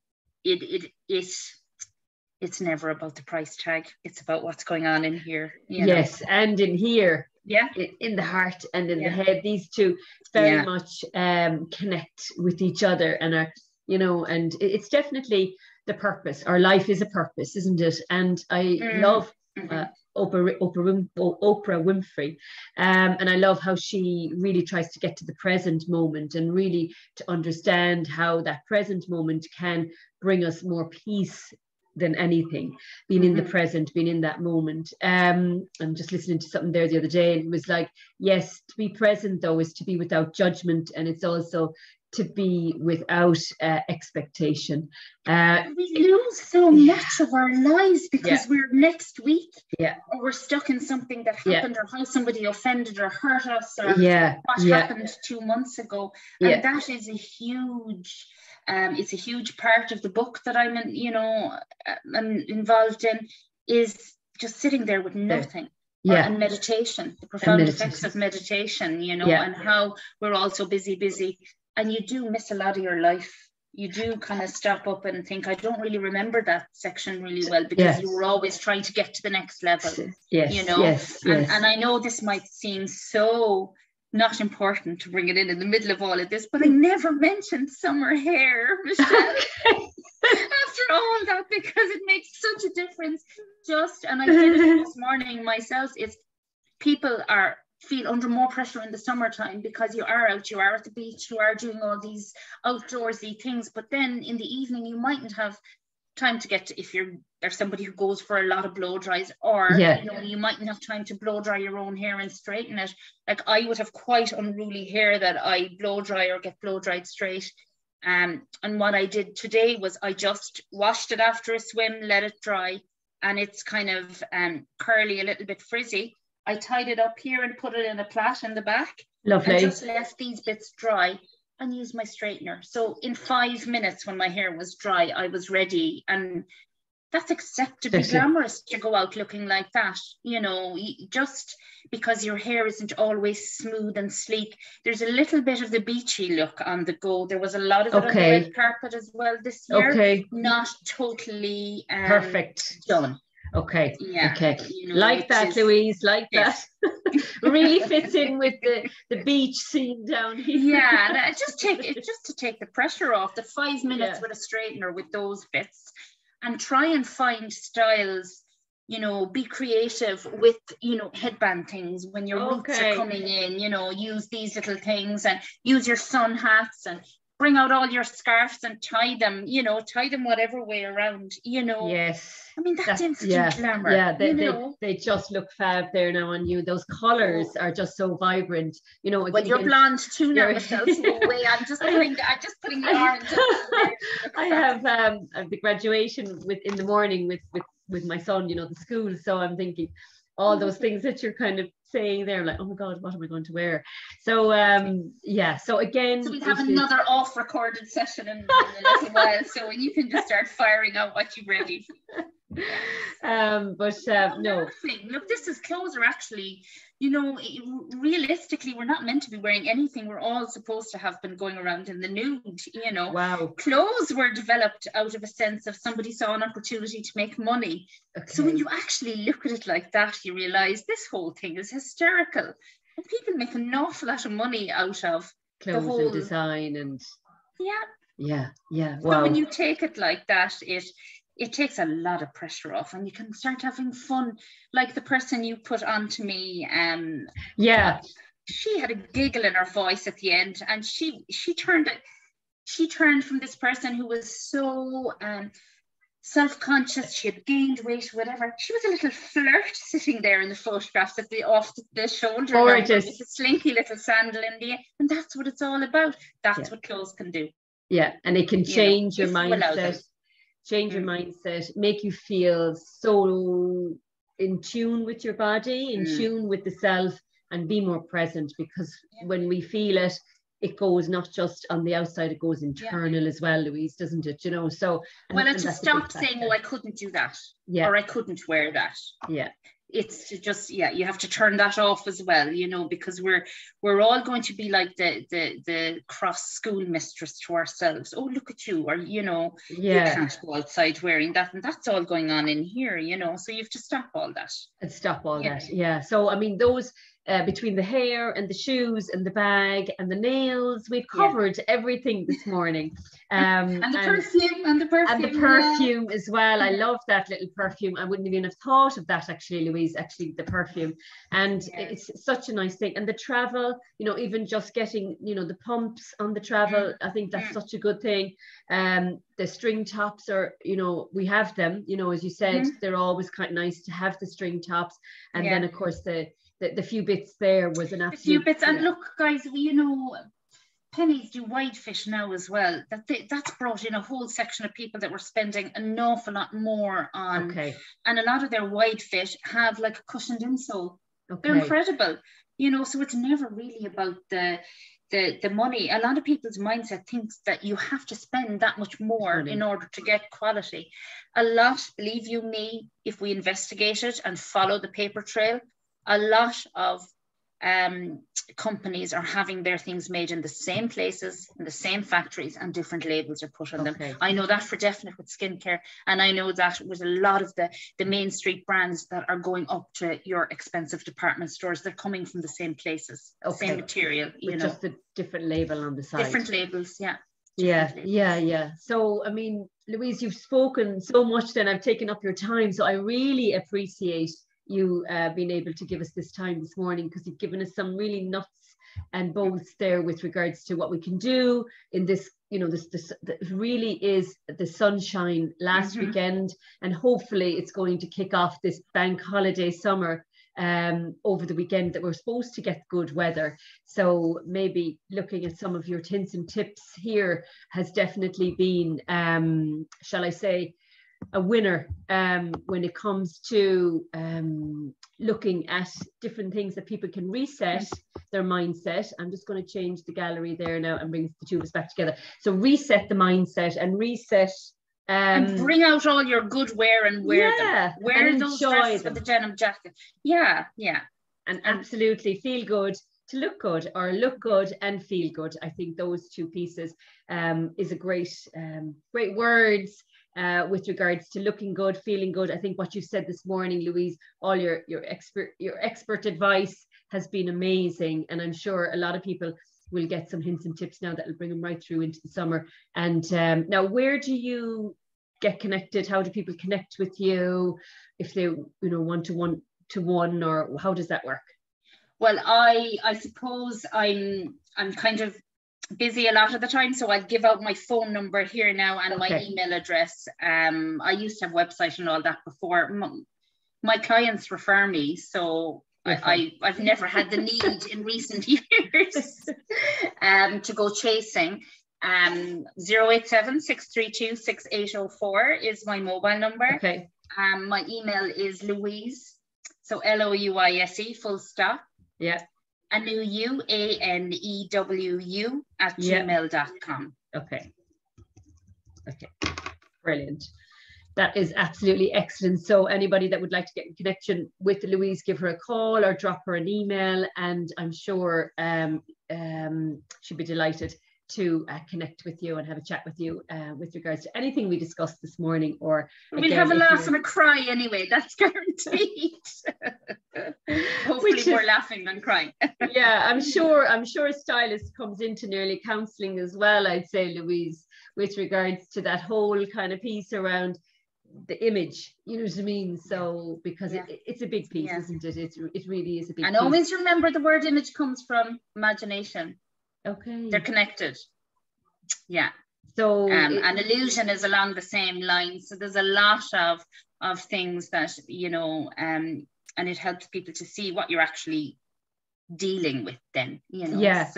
it's never about the price tag. It's about what's going on in here. You know? And in here. In the heart and in the head. These two very much connect with each other, and are, you know, and it's definitely the purpose. Our life is a purpose, isn't it? And I love Oprah Winfrey, and I love how she really tries to get to the present moment, and really to understand how that present moment can bring us more peace than anything, being in the present, being in that moment. I'm just listening to something there the other day, and it was like, yes, to be present though is to be without judgment, and it's also to be without expectation. We lose so much of our lives because we're next week, or we're stuck in something that happened, or how somebody offended or hurt us, or what happened 2 months ago. And that is a huge it's a huge part of the book that I'm involved in, is just sitting there with nothing. And meditation, the profound effects of meditation, you know, and how we're all so busy, and you do miss a lot of your life. You do kind of stop up and think, I don't really remember that section really well, because you were always trying to get to the next level, you know. And I know this might seem so not important to bring it in the middle of all of this, but I never mentioned summer hair, Michelle. After all that, because it makes such a difference. And I did it this morning myself, is people feel under more pressure in the summertime, because you are out, you are at the beach, you are doing all these outdoorsy things, but then in the evening you mightn't have time to get to, if there's somebody who goes for a lot of blow dries, or you know, you mightn't have time to blow dry your own hair and straighten it. Like, I would have quite unruly hair that I blow dry or get blow dried straight. And what I did today was I just washed it after a swim, let it dry, and it's kind of curly, a little bit frizzy. I tied it up here and put it in a plait in the back. Lovely. And just left these bits dry and used my straightener. So in 5 minutes, when my hair was dry, I was ready. And that's acceptably glamorous to go out looking like that, you know, just because your hair isn't always smooth and sleek. There's a little bit of the beachy look on the go. There was a lot of it on the red carpet as well this year. Not totally perfect done. Okay. Yeah. Okay. You know, like that, Louise. Like that. Really fits in with the beach scene down here. Yeah. Just to take the pressure off. The 5 minutes with a straightener with those bits, and try and find styles. You know, be creative with, you know, headband things when your roots are coming in, you know, use these little things and use your sun hats and bring out all your scarves and tie them whatever way around, you know. Yes. I mean, that's instant glamour. Yeah, they just look fab there now on you. Those colours are just so vibrant. You know, well, you're blonde too now, Michelle. So wait, I'm just putting the orange. I have the graduation in the morning with my son, you know, the school. So I'm thinking all those things that you're kind of saying there, like, oh my God, what am I going to wear? So so again, so we'll have another off-recorded session in a little while, so you can just start firing out what you're ready. No. Look, clothes are actually, you know, realistically, we're not meant to be wearing anything. We're all supposed to have been going around in the nude, you know. Wow. Clothes were developed out of a sense of somebody saw an opportunity to make money. So when you actually look at it like that, you realize this whole thing is hysterical. And people make an awful lot of money out of clothes and design and yeah. Wow. So when you take it like that, it takes a lot of pressure off, and you can start having fun. Like the person you put on to me, she had a giggle in her voice at the end, and she turned from this person who was so self-conscious. She had gained weight, whatever. She was a little flirt sitting there in the photographs off the shoulder, gorgeous, with a slinky little sandal in the end. And that's what it's all about. That's what clothes can do. Yeah, and it can change your mindset. Change your mindset, make you feel so in tune with your body, in tune with the self, and be more present, because when we feel it, it goes not just on the outside, it goes internal as well, Louise, doesn't it? You know, so and to stop saying, oh, I couldn't do that, or I couldn't wear that. Yeah. It's to just you have to turn that off as well, you know, because we're all going to be like the cross school mistress to ourselves. Oh, look at you, or you know, you can't go outside wearing that, and that's all going on in here, you know. So you have to stop all that. Yeah. So I mean, those between the hair and the shoes and the bag and the nails, we've covered everything this morning. And the perfume as well. I love that little perfume. I wouldn't even have thought of that actually, Louise, the perfume. And it's such a nice thing. And the travel, you know, even just getting, you know, the pumps on the travel, I think that's such a good thing. The string tops are, you know, we have them, you know, as you said, they're always quite nice to have the string tops. And then of course the few bits there was an absolute... few bits. And look, guys, you know, Pennies do wide fish now as well. That's brought in a whole section of people that were spending an awful lot more on. And a lot of their wide fish have like a cushioned insole. They're incredible. You know, so it's never really about the money. A lot of people's mindset thinks that you have to spend that much more in order to get quality. A lot, believe you me, if we investigate it and follow the paper trail, a lot of companies are having their things made in the same places, in the same factories, and different labels are put on them. I know that for definite with skincare, and I know that with a lot of the main street brands that are going up to your expensive department stores. They're coming from the same places, same material, you know, just a different label on the side. Different labels, So I mean, Louise, you've spoken so much, then I've taken up your time, so I really appreciate you being able to give us this time this morning, because you've given us some really nuts and bolts there with regards to what we can do in this, you know, this really is the sunshine last weekend, and hopefully it's going to kick off this bank holiday summer over the weekend that we're supposed to get good weather. So maybe looking at some of your hints and tips here has definitely been, shall I say, a winner when it comes to looking at different things that people can reset their mindset. I'm just going to change the gallery there now and bring the two of us back together. So reset the mindset and reset And bring out all your good wear and wear them. Wear those dresses with the denim jacket. Yeah. And absolutely feel good to look good, or look good and feel good. I think those two pieces is a great words with regards to looking good, feeling good. I think what you said this morning, Louise, all your expert advice has been amazing, and I'm sure a lot of people will get some hints and tips now that will bring them right through into the summer. And now, where do you get connected? How do people connect with you if they, want to one, or how does that work? Well, I suppose I'm kind of busy a lot of the time, so I'll give out my phone number here now and my email address. I used to have a website and all that before. My clients refer me, so I've never had the need in recent years to go chasing. 087-632-6804 is my mobile number. Okay. My email is Louise, so Louise, full stop. Yeah. Anewu, ANEWU @gmail.com. Okay. Brilliant. That is absolutely excellent. So anybody that would like to get in connection with Louise, give her a call or drop her an email, and I'm sure she'd be delighted to connect with you and have a chat with you with regards to anything we discussed this morning. Or we'll have a laugh and a cry anyway, that's guaranteed. Hopefully more laughing than crying. Yeah, I'm sure a stylist comes into nearly counselling as well, I'd say, Louise, with regards to that whole kind of piece around the image, you know what I mean? So because it's a big piece, isn't it? It really is a big piece. And always remember, the word image comes from imagination. Okay. They're connected. Yeah. So an illusion is along the same line. So there's a lot of things that, and it helps people to see what you're actually dealing with then, Yeah.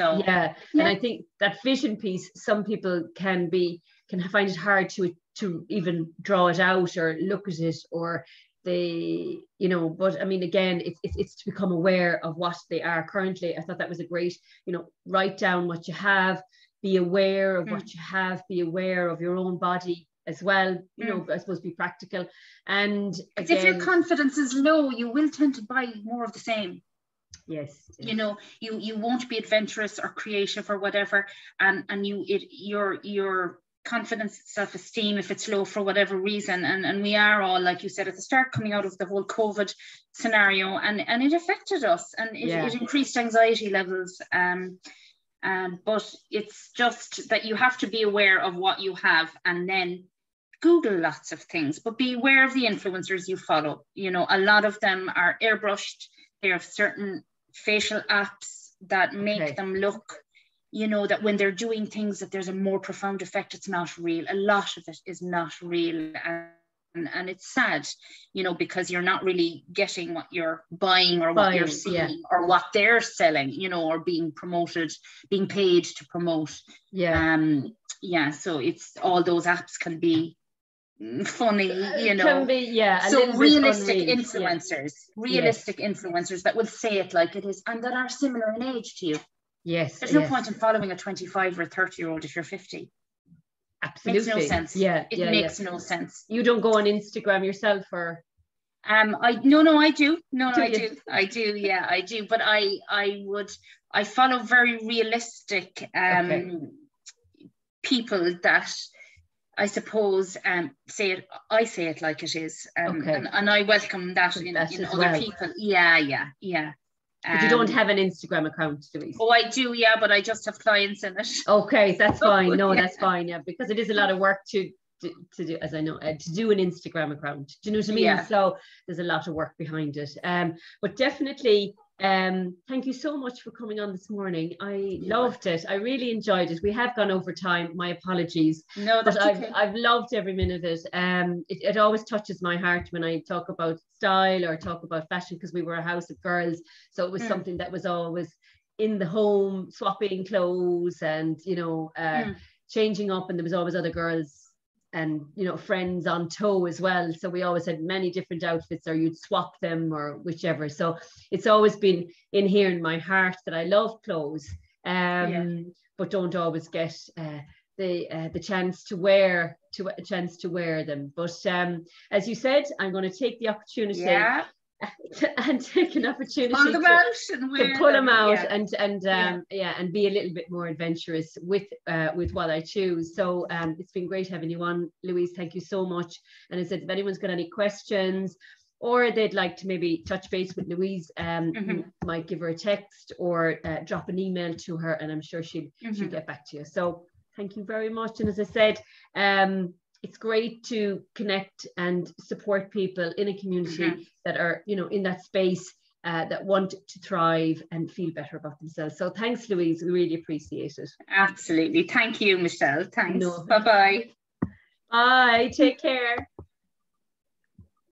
And I think that vision piece, some people can find it hard to even draw it out or look at it, or they, but I mean, again, it's to become aware of what they are currently. I thought that was a great, write down what you have, be aware of what you have, be aware of your own body as well, I suppose be practical. And again, if your confidence is low, you will tend to buy more of the same. Yes. You won't be adventurous or creative or whatever, and your confidence, self-esteem, if it's low for whatever reason, and we are all, like you said at the start, coming out of the whole COVID scenario, and it affected us, and it increased anxiety levels, but it's just that you have to be aware of what you have, and then Google lots of things, but be aware of the influencers you follow. A lot of them are airbrushed. They have certain facial apps that make them look, that when they're doing things, that there's a more profound effect. It's not real. A lot of it is not real. And it's sad, because you're not really getting what you're buying or what you're seeing or what they're selling, or being promoted, being paid to promote. So it's all those apps can be funny, can be, so realistic influencers, influencers that will say it like it is, and that are similar in age to you. There's no point in following a 25 or 30-year-old if you're 50. Absolutely. Makes no sense. It makes no sense. You don't go on Instagram yourself, or? I do. I do. But I follow very realistic people that I suppose say it like it is, and I welcome that in other people. Yeah. But you don't have an Instagram account, Louise? Oh, I do, but I just have clients in it. Okay, that's fine. No, that's fine. Yeah, because it is a lot of work to do, as I know, to do an Instagram account. Do you know what I mean? Yeah. So there's a lot of work behind it. But definitely, thank you so much for coming on this morning. I loved it. I really enjoyed it. We have gone over time. My apologies. No, that's okay. I've loved every minute of it. It always touches my heart when I talk about style or talk about fashion, because we were a house of girls. So it was something that was always in the home, swapping clothes and, changing up. And there was always other girls and friends on tow as well, so we always had many different outfits, or you'd swap them or whichever. So it's always been in here in my heart that I love clothes, but don't always get the chance to wear them. But as you said, I'm going to take the opportunity and take an opportunity to pull them out and be a little bit more adventurous with what I choose. So it's been great having you on, Louise. Thank you so much. And as I said, if anyone's got any questions or they'd like to maybe touch base with Louise, you might give her a text or drop an email to her, and I'm sure she'll get back to you. So thank you very much. And as I said, it's great to connect and support people in a community that are, you know, in that space that want to thrive and feel better about themselves. So thanks, Louise. We really appreciate it. Absolutely. Thank you, Michelle. Thanks. No. Bye-bye. Bye. Take care.